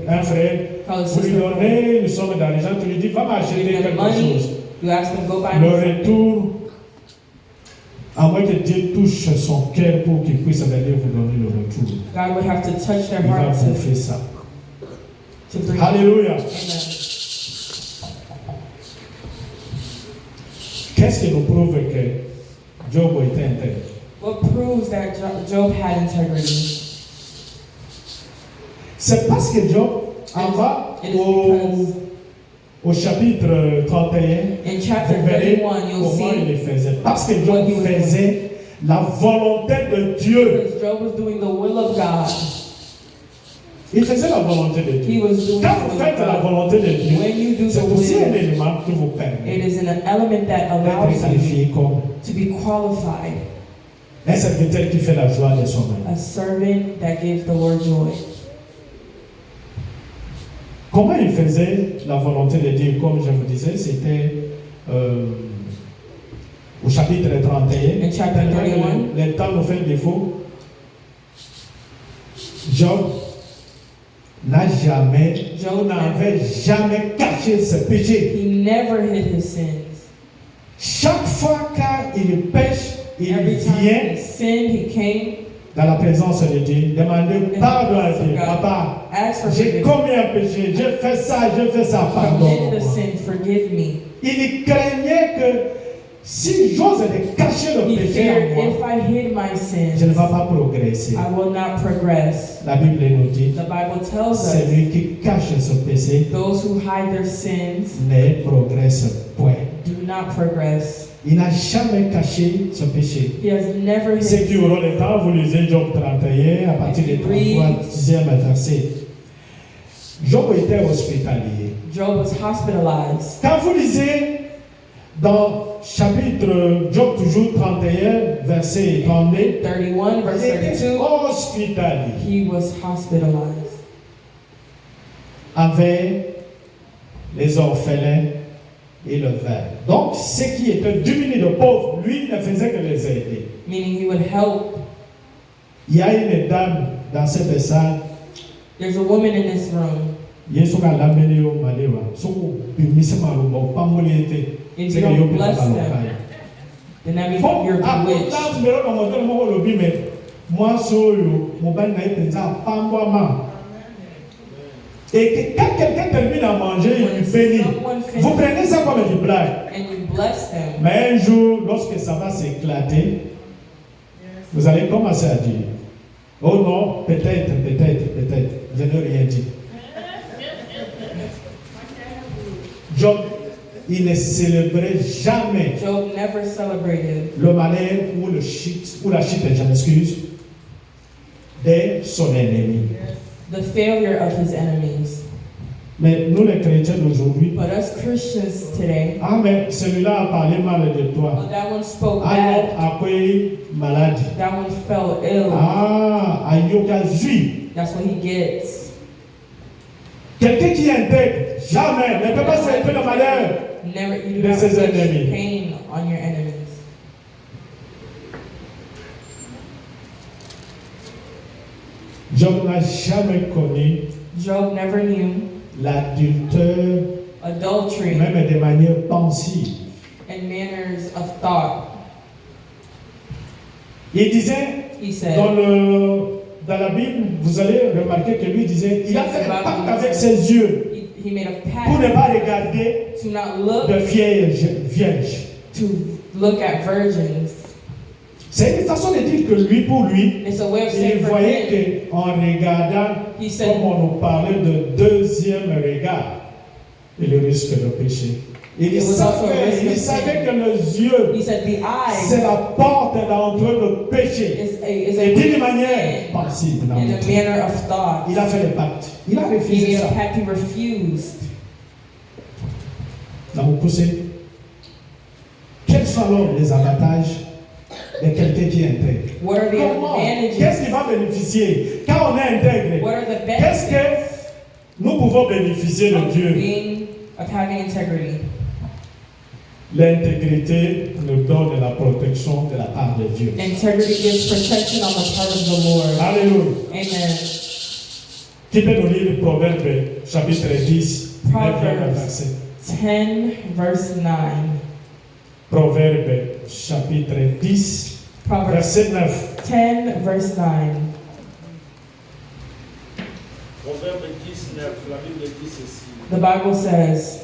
un frère. Call a Vous lui sister. donnez une somme d'argent, tu lui dis, va m'acheter Give them quelque money. chose. You ask them go buy Le me. retour, à moins que Dieu touche son cœur pour qu'il puisse venir vous donner le retour. God would have to touch their Il va heart bouffer ça. to bring. Alléluia. Amen. Qu'est-ce qui nous prouve que Job était intègre? What proves that Job had integrity? C'est parce que Job, en bas, It is because au chapitre 31, in chapter vous verrez 31 you'll comment il see le faisait. Parce que what Job he was doing. faisait la volonté de Dieu. Because Job was doing the will of God. Il faisait la volonté de He Dieu. was doing Quand the vous will faites la of God. volonté de Dieu, When you do c'est the aussi un will, élément qui vous permet it is an element that d'être allows you qualifié comme to be qualified, un serviteur qui fait la joie de son maître. a servant that gives the Lord joy. Comment il faisait la volonté de Dieu? Comme je vous disais, c'était au chapitre 31. In chapter 31. Le temps nous fait défaut. Job n'avait jamais caché ses péchés. He never hid his sins. Chaque fois qu'il pêche, il Every time vient he sinned, he came, dans la présence de Dieu, demander pardon à Dieu. Papa, asked for j'ai forgiveness. commis un péché, j'ai fait ça, Committed a pardonne-moi. sin, forgive me. Il craignait que si j'ose de cacher le He péché feared en moi, if I hid my je ne sins, vais pas progresser. I will not progress. La Bible nous dit, The Bible tells us celui qui cache son péché those who hide their sins ne progresse point. do not progress. Il n'a jamais caché son péché. He has never hid Ceux his qui auront le temps, vous lisez Job 31 à partir du 33e verset. Job était hospitalier. Job was hospitalized. Quand vous lisez dans chapitre Job toujours 31, verset 32, 31 verse il était 32, hospitalier he was hospitalized avec les orphelins et le veuve. Donc, ceux qui étaient diminués de pauvres, lui ne faisait que les aider. meaning he would help. Il y a une dame dans cette salle, There's a woman in this room. Yesu ka lamene yo malewa, soko bimise maluba, pamole ete. If you don't bless them, then that means you're bewitched. Là, tu verras dans mon temps, moi, le mais moi, soyo, mon bain n'a été pensé, pamboa ma. Et que quand quelqu'un termine à manger, il bénit. Someone Vous finishes prenez ça comme une blague. and you bless them, Mais un jour, lorsque ça va s'éclater, vous allez commencer à dire, oh non, peut-être, je n'ai rien dit. Job, il ne célébrait jamais Job never celebrated le malheur ou la chute, je m'excuse, de son ennemi. the failure of his enemies. Mais nous les chrétiens d'aujourd'hui, But us Christians today, ah mais celui-là a parlé mal de toi. well, that one spoke Ah non, bad. après maladie. That one fell ill. Ah, ayoka zui. That's what he gets. Quelqu'un qui intègre, jamais, ne peut pas se faire le malheur. Never, you do This not is wish enemy. pain on your enemies. Job n'a jamais connu Job never knew l'adultère, adultery même de manière pensive. and manners of thought. Il disait, He said, dans la Bible, vous allez remarquer que lui disait, il a fait un pacte avec ses yeux he made a pour ne pact pas regarder to not look, de vierges. to look at virgins. C'est une façon de dire que lui, pour lui, It's a way of il saying for voyait him. qu'en regardant, He said, comme on nous parlait de deuxième regard, il risque de pécher. Il It was also a risk of savait sin. que les yeux, He said the c'est eye la porte d'entrée de péché. is a Et d'une way manière of passive. sin in a manner of thought. Il a fait le pacte. Il a He refusé made a ça. pact, he refused. Donc, vous poussez. Quels sont alors les avantages de quelqu'un qui intègre? What are the Comment? Qu'est-ce advantages? qui va bénéficier? Quand on est intégré, What are the qu'est-ce benefits que nous pouvons bénéficier de Dieu? of having integrity? L'intégrité nous donne la protection de la part de Dieu. Integrity gives protection on the part of the Lord. Alléluia. Amen. Qui peut nous lire le Proverbe chapitre 10, 9e verset? 10 verse 9. Proverbe chapitre 10, Proverbs verset 9. 10 verse 9. Proverbe 19, la Bible dit ceci. The Bible says,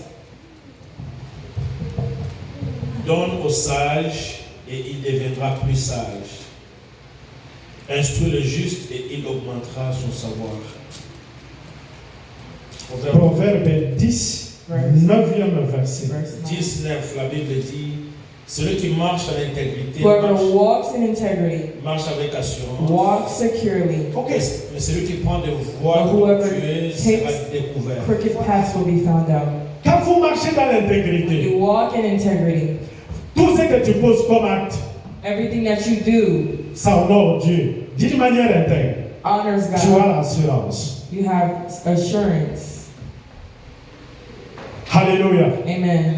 Donne au sage et il deviendra plus sage. Instruis le juste et il augmentera son savoir. Proverbe 10, 9e verset. verse 9. 19, la Bible dit, celui qui marche en intégrité Whoever walks in integrity, marche avec assurance. walks securely. Ok. Mais celui qui prend des voies But whoever tortueuses takes sera découvert. Crooked paths will be found out. Quand vous marchez dans l'intégrité, You walk in integrity. tout ce que tu poses comme acte, Everything that you do ça honore Dieu. D'une manière intègre, honors tu God. as l'assurance. You have assurance. Alléluia. Amen.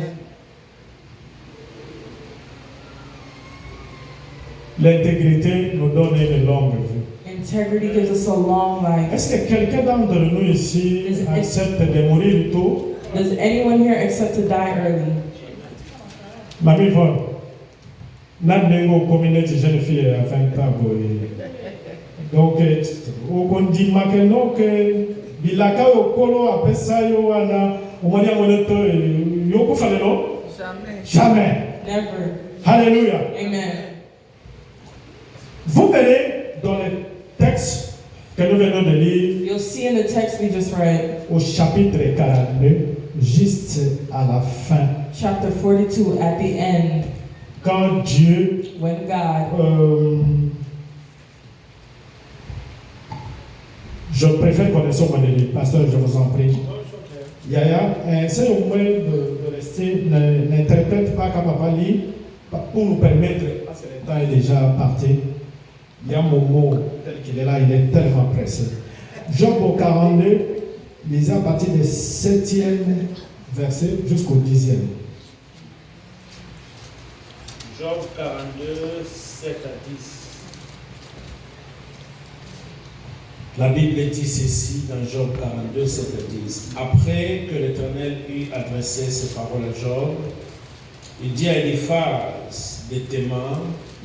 L'intégrité nous donne une longue vie. Integrity gives us a long life. Est-ce que quelqu'un d'entre nous ici accepte de mourir tôt? Does anyone here accept to die early? Mamie Von, nan nengo communauté jeune fille à 20 ans. Donc, on dit maintenant que bilaka okolo apesa yo ana omania moneto yoko fale no? Jamais. Never. Alléluia. Amen. Vous verrez dans le texte que nous venons de lire You'll see in the text we just read, au chapitre 42, juste à la fin, chapter 42, at the end, quand Dieu when God, je préfère connaître mon ami, pasteur, je vous en prie. Yaya, c'est au moins de rester, n'interprète pas comme papa lit, pour nous permettre, parce que le temps est déjà parti. Il y a mon mot tel qu'il est là, il est tellement pressé. Job au 42, lisez à partir du 7e verset jusqu'au 10e. Job 42, 7 à 10. La Bible dit ceci dans Job 42, 7 à 10. Après que l'Éternel eut adressé ces paroles à Job, il dit à Eliphaz de Théman,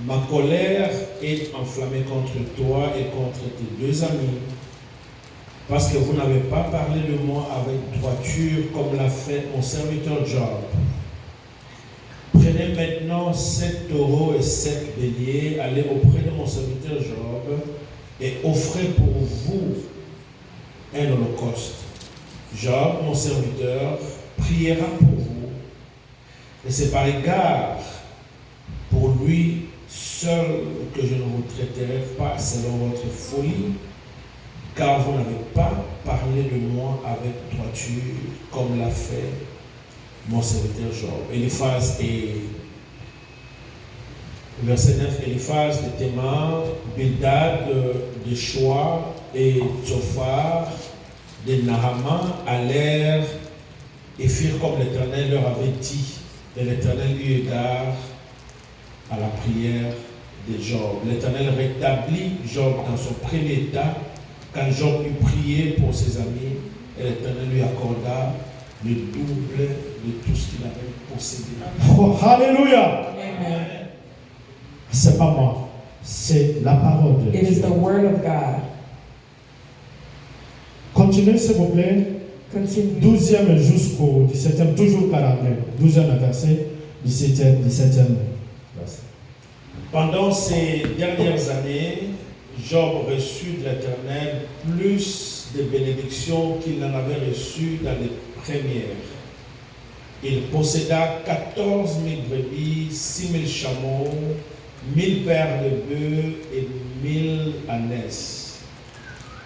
ma colère est enflammée contre toi et contre tes deux amis, parce que vous n'avez pas parlé de moi avec droiture comme l'a fait mon serviteur Job. Prenez maintenant 7 taureaux et 7 béliers, allez auprès de mon serviteur Job et offrez pour vous un holocauste. Job, mon serviteur, priera pour vous, et c'est par égard pour lui seul que je ne vous traiterai pas selon votre folie, car vous n'avez pas parlé témoigner de moi avec droiture, comme l'a fait mon serviteur Job. Eliphaz et verset 9, Eliphaz de Théman, Bildad de Shoa et Tsophar de Nahama allèrent et firent comme l'Éternel leur avait dit. Et l'Éternel eut égard à la prière de Job. L'Éternel rétablit Job dans son premier état quand Job eut prié pour ses amis et l'Éternel lui accorda le double de tout ce qu'il avait possédé. Oh, alléluia. Amen. C'est pas moi, c'est la parole de It is Dieu. the word of God. Continuez s'il vous plaît. Continue. 12e jusqu'au 17e, toujours 49. 12e verset, 17e verset. Pendant ces dernières années, Job reçut de l'Éternel plus de bénédictions qu'il n'en avait reçues dans les premières. Il posséda 14 000 brebis, 6 000 chameaux, 1000 paires de bœufs et 1000 ânesses.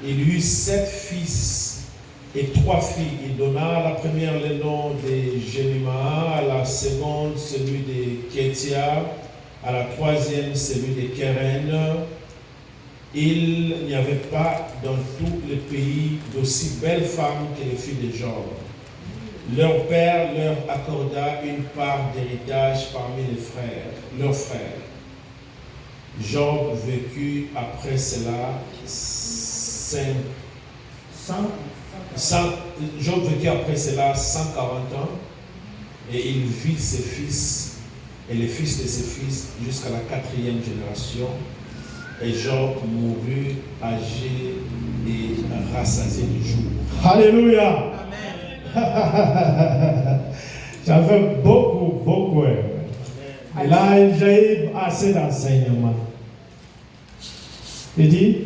Il eut 7 fils et 3 filles. Il donna à la première le nom de Jémima, à la seconde celui de Kétia, à la troisième celui de Kéren. Il n'y avait pas dans tout le pays d'aussi belles femmes que les filles de Job. Leur père leur accorda une part d'héritage parmi leurs frères. Job vécut après cela Job vécut après cela 140 ans et il vit ses fils et les fils de ses fils jusqu'à la 4e génération. Et Job mourut âgé et rassasié du jour. Alléluia. J'avais beaucoup aimé. Et là, j'ai eu assez d'enseignements. Il dit,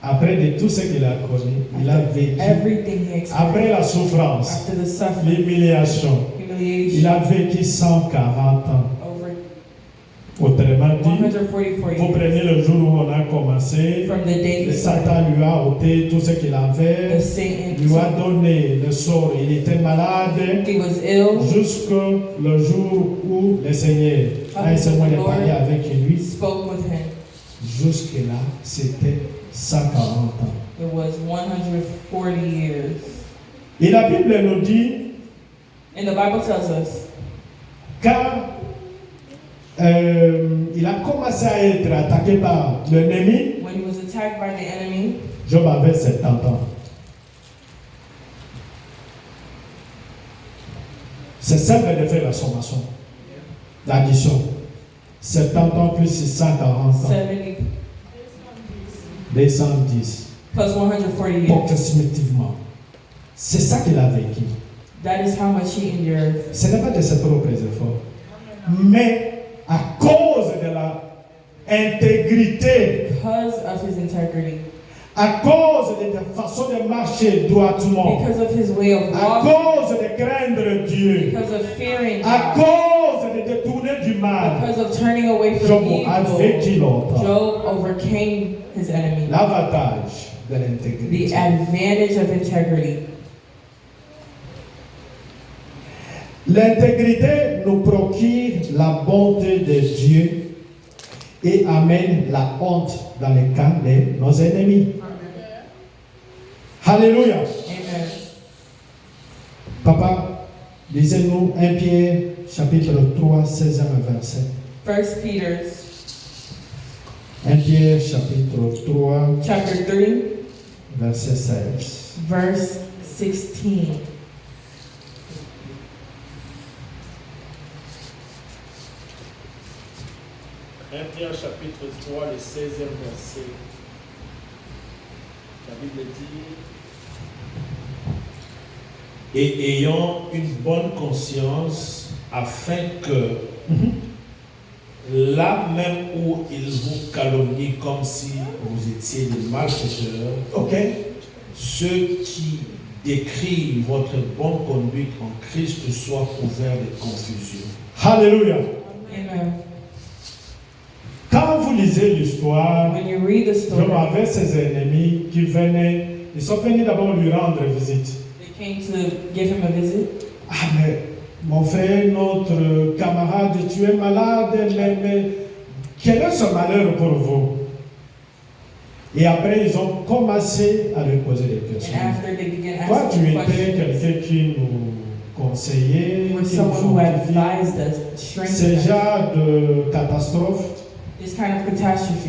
après de tout ce qu'il a connu, il a vécu. Everything he Après experienced. la souffrance, After the suffering, l'humiliation, il humiliation, a vécu 140 ans. over Autrement dit, 144 vous prenez years. le jour où on a commencé, From the day le he started, Satan lui a ôté tout ce qu'il the avait, Satan, lui a donné le sort, il était malade, he was ill, jusqu'au jour où le Seigneur a essayé de parler avec lui. spoke with him. Jusque-là, c'était 140 ans. It was 140 years. Et la Bible nous dit, And the Bible tells us, quand il a commencé à être attaqué par l'ennemi, when he was attacked by the enemy, Job avait 70 ans. C'est simple de faire la sommation, l'addition. 70 ans plus 140 ans, 70 210, plus 140 years. approximativement. C'est ça qu'il a vécu. That is how much he endured. Ce n'est pas de ses propres efforts, mais à cause de la intégrité, Because of his integrity, à cause de la façon de marcher droitement, because of his way of à walking, cause de craindre Dieu, because of fearing à God, cause de détourner du mal, because of turning away from Job a evil, vécu longtemps. Job overcame his enemy. L'avantage de The l'intégrité. advantage of integrity. L'intégrité nous procure la bonté de Dieu et amène la honte dans le camp de nos ennemis. Alléluia. Amen. Papa, lisez-nous 1 Pierre chapitre 3, 16e verset. 1 Peter 1 Pierre chapitre 3, chapter 3, verset 16. verse 16. Pierre chapitre 3, le 16e verset. La Bible dit, Et ayant une bonne conscience, afin que là même où ils vous calomnient comme si vous étiez des malfaiteurs, Ok. ceux qui décrivent votre bonne conduite en Christ soient couverts de confusion. Alléluia. Amen. Quand vous lisez l'histoire, When you read the Job story, avait ses ennemis qui venaient ils sont venus d'abord lui rendre visite. They came to give him a visit. Ah, mais mon frère, notre camarade, tu es malade, mais quel est ce malheur pour vous? Et après, ils ont commencé à lui poser des questions. And after they began Toi, tu asking étais questions, quelqu'un qui nous conseillait, you were qui nous someone who fortifiait. advised us, Ce strengthened us. genre de catastrophe, This kind of catastrophe,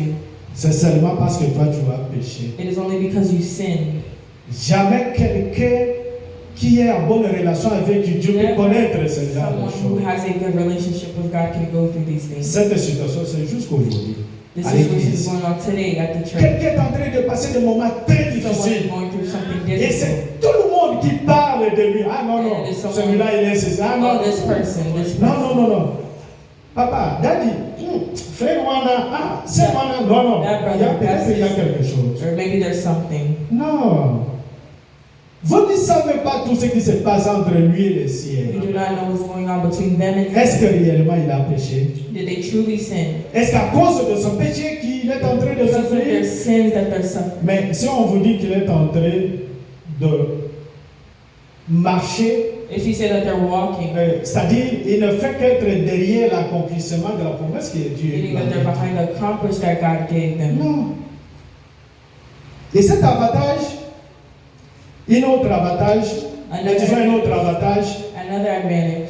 c'est seulement parce que toi, tu as péché. it is only because you sinned. Jamais quelqu'un qui est en bonne relation avec Dieu peut connaître ce genre de Someone who choses. has a good relationship with God can go through these things. Cette situation, c'est jusqu'aujourd'hui. This à situation is l'église. going on today at the church. Quelqu'un est en train de passer des moments très Someone is difficiles. going through something Et difficult. c'est tout le monde qui parle de lui. Ah non, non, And it's someone- celui-là, il est ceci. Ah non, Oh, this person, this non, person. non, non, non. Papa, daddy, frère Wana, ah, c'est Wana. Non, non, That brother, il y a peut-être that's il y a his- quelque chose. Or maybe there's something. Non. Vous ne savez pas tout ce qui se passe entre lui et le You ciel. do not know what's going on between them and Est-ce que him. réellement il a péché? Did they truly sin? Est-ce qu'à cause de son péché qu'il est en train de Because of their souffrir? sins that they're suffering. Mais si on vous dit qu'il est en train de marcher, If you say that they're walking, c'est-à-dire il ne fait qu'être derrière l'accomplissement de la promesse que Dieu meaning lui a that they're donnée. behind the accomplish that God gave them. Non. Et cet avantage, un autre avantage, disons un autre avantage, Another advantage,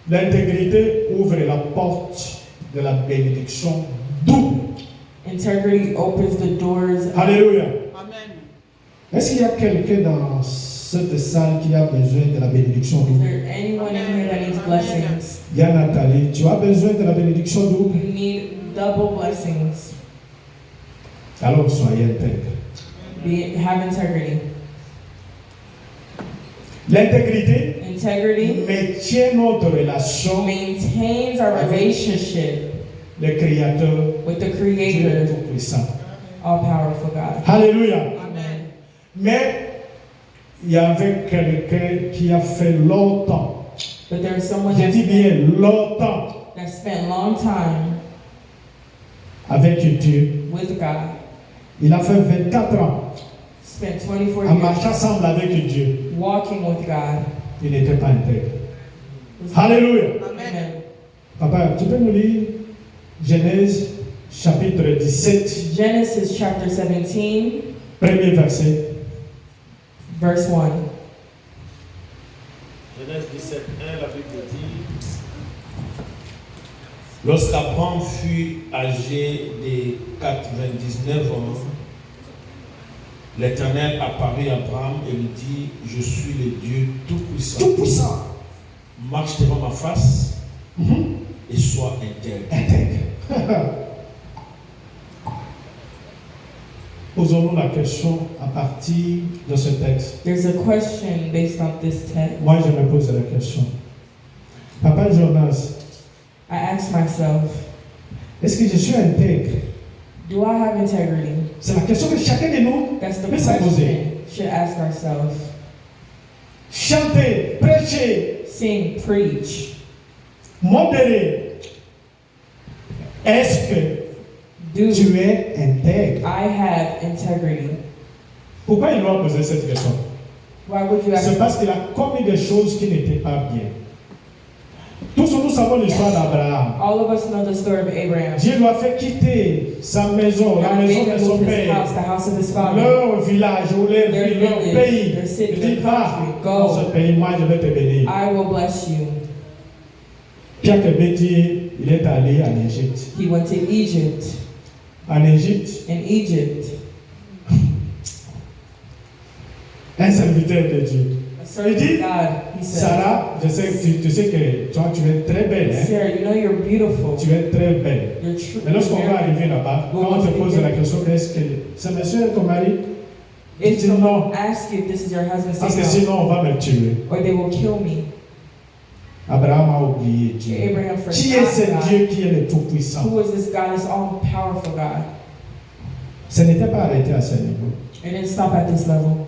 l'intégrité ouvre la porte de la bénédiction double. integrity opens the doors. Alléluia. Amen. Est-ce qu'il y a quelqu'un dans cette salle qui a besoin de la bénédiction Is double? there anyone in here that needs blessings? Il y a Nathalie, tu as besoin de la bénédiction double? You need double blessings. Alors soyez intègre. Have integrity. L'intégrité Integrity maintient notre relation, maintains our relationship le Créateur, with the Dieu Creator, Tout-Puissant. all powerful God. Alléluia. Amen. Mais il y avait quelqu'un qui a fait longtemps, But there's someone je dis bien longtemps, that spent long time avec Dieu. with God, Il a fait 24 ans spent 24 en marchant years ensemble avec Dieu. walking with God. Il n'était pas intègre. Alléluia. Amen. Papa, tu peux nous lire Genèse chapitre 17, Genesis chapter 17, premier verset. verse 1. Genèse 17:1, la Bible dit Lorsqu'Abraham fut âgé de 99 ans, l'Éternel apparut à Abraham et lui dit, je suis le Dieu Tout-Puissant. Tout-Puissant. Marche devant ma face Mhm. et sois intègre. Intègre. Posons-nous la question à partir de ce texte. There's a question based on this text. Moi, je me pose la question. Papa Jonas, I asked myself, est-ce que je suis intègre? do I have integrity? C'est la question que chacun de nous That's the peut se poser. question should ask ourselves. Chanter, prêcher, Sing, preach. modérer. Est-ce que Do tu es intègre? I have integrity? Pourquoi il doit poser cette question? Why would you C'est ask? parce qu'il a commis des choses qui n'étaient pas bien. Tous nous savons l'histoire d'Abraham. All of us know the story of Abraham. Dieu lui a fait quitter sa maison, la God maison made de him son move his père, house, the house of his father. leur village ou leur Their ville, leur village, pays. their city, Il their dit, va country. dans Go. ce pays, moi je vais te bénir. I will bless you. Pierre Kebeti, il est allé en Égypte. He went to Egypt. En Égypte, In Egypt, un serviteur de Dieu. a servant dit, of God, he said, Sarah, je sais que tu sais que toi tu es très belle. Hein? Sarah, you know you're beautiful. Tu es très belle. You're true. Mais lorsqu'on va arriver là-bas, quand on te pose la question, est-ce que ce monsieur est ton mari? If dis non. someone asks you if this is your husband, Parce que say no, sinon on va me tuer. or they will kill me. Abraham a oublié Dieu. Abraham Qui est ce forgot God. Dieu qui est le Tout-Puissant? Who is this God, this all-powerful God? Ce n'était pas arrêté à ce niveau. It didn't stop at this level.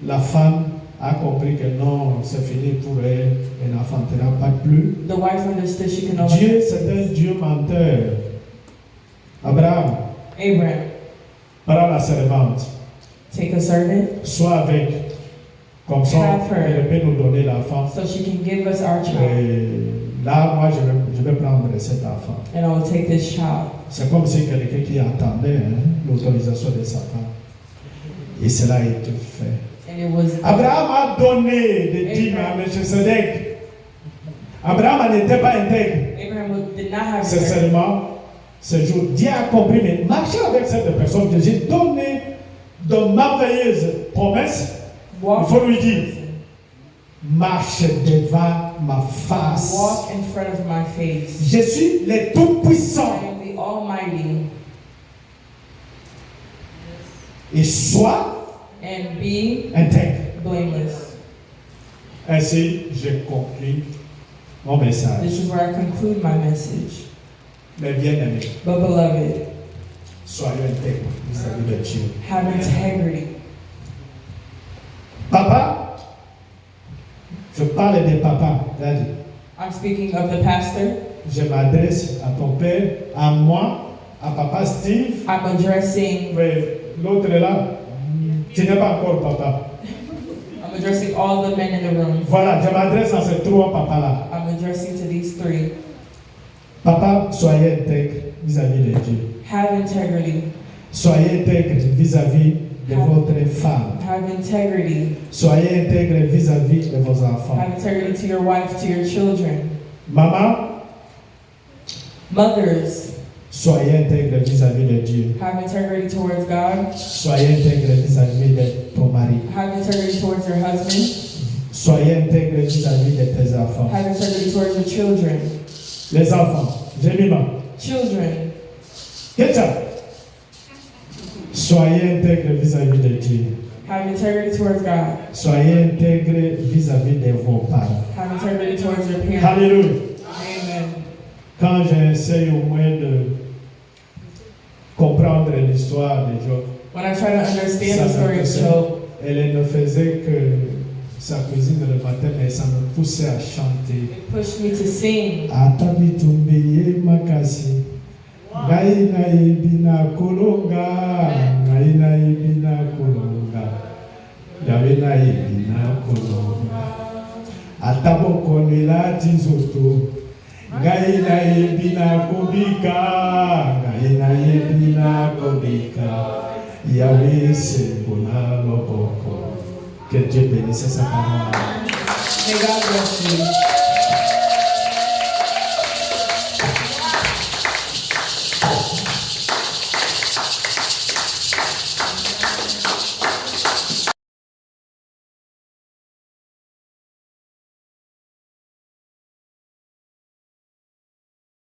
La femme a compris que non, c'est fini pour elle, elle n'enfantera pas plus. The wife understood she could no Dieu, longer. c'est un Dieu menteur. Abraham, Abraham, par la servante. take a servant, soit avec, comme ça, Have her. elle peut nous donner l'enfant. so she can give us our child. Et là, moi, je vais prendre cet enfant. And I will take this child. C'est comme si quelqu'un qui attendait l'autorisation de sa femme. Et cela a été fait. And it was Abraham a donné des dîmes à Melchisedec. Abraham n'était pas intègre. Abraham did not have C'est her. seulement ce jour. Dieu a compris, mais marcher avec cette personne que j'ai donné de merveilleuses promesses. Il Walk, faut lui dire, marche devant ma face. walk in front of my face. Je suis le Tout-Puissant. I am the Almighty. Et sois And be intègre. blameless. Ainsi, je conclue mon message. This is where I conclude my message. Mes bien-aimés, But beloved, soyez intègres vis-à-vis de Dieu. have integrity. Papa, je parle de papa, Daddy. I'm speaking of the pastor. Je m'adresse à ton père, à moi, à papa Steve. I'm addressing L'autre est là. Tu n'es pas encore papa. I'm addressing all the men in the room. Voilà, je m'adresse à ces trois papas-là. I'm addressing to these three. Papa, soyez intègres vis-à-vis de Dieu. Have integrity. Soyez intègres vis-à-vis de votre femme. Have integrity. Soyez intègres vis-à-vis de vos enfants. Have integrity to your wife, to your children. Maman, Mothers, soyez intègres vis-à-vis de Dieu. have integrity towards God. Soyez intègres vis-à-vis de ton mari. Have integrity towards your husband. Soyez intègres vis-à-vis de tes enfants. Have integrity towards your children. Les enfants, Jemima, Children, Ketchup. Soyez intègres vis-à-vis de Dieu. have integrity towards God. Soyez intègres vis-à-vis de vos parents. Have integrity towards your parents. Alléluia. Amen. Quand j'essaie au moins de comprendre l'histoire de Job, When I try to understand the story of Job, elle ne faisait que sa cuisine le matin, mais ça me poussait à chanter. it pushed me to sing. Atabitumbeye makasi. Ngai na ibina kolonga. Ngai na ibina kolonga. Yawe na ibina kolonga. Ataboko nilati zoto. Ngai na ibina kobika. Ngai na ibina kobika. Yahweh c'est bona loboko. Que Dieu bénisse sa parole. May God bless you.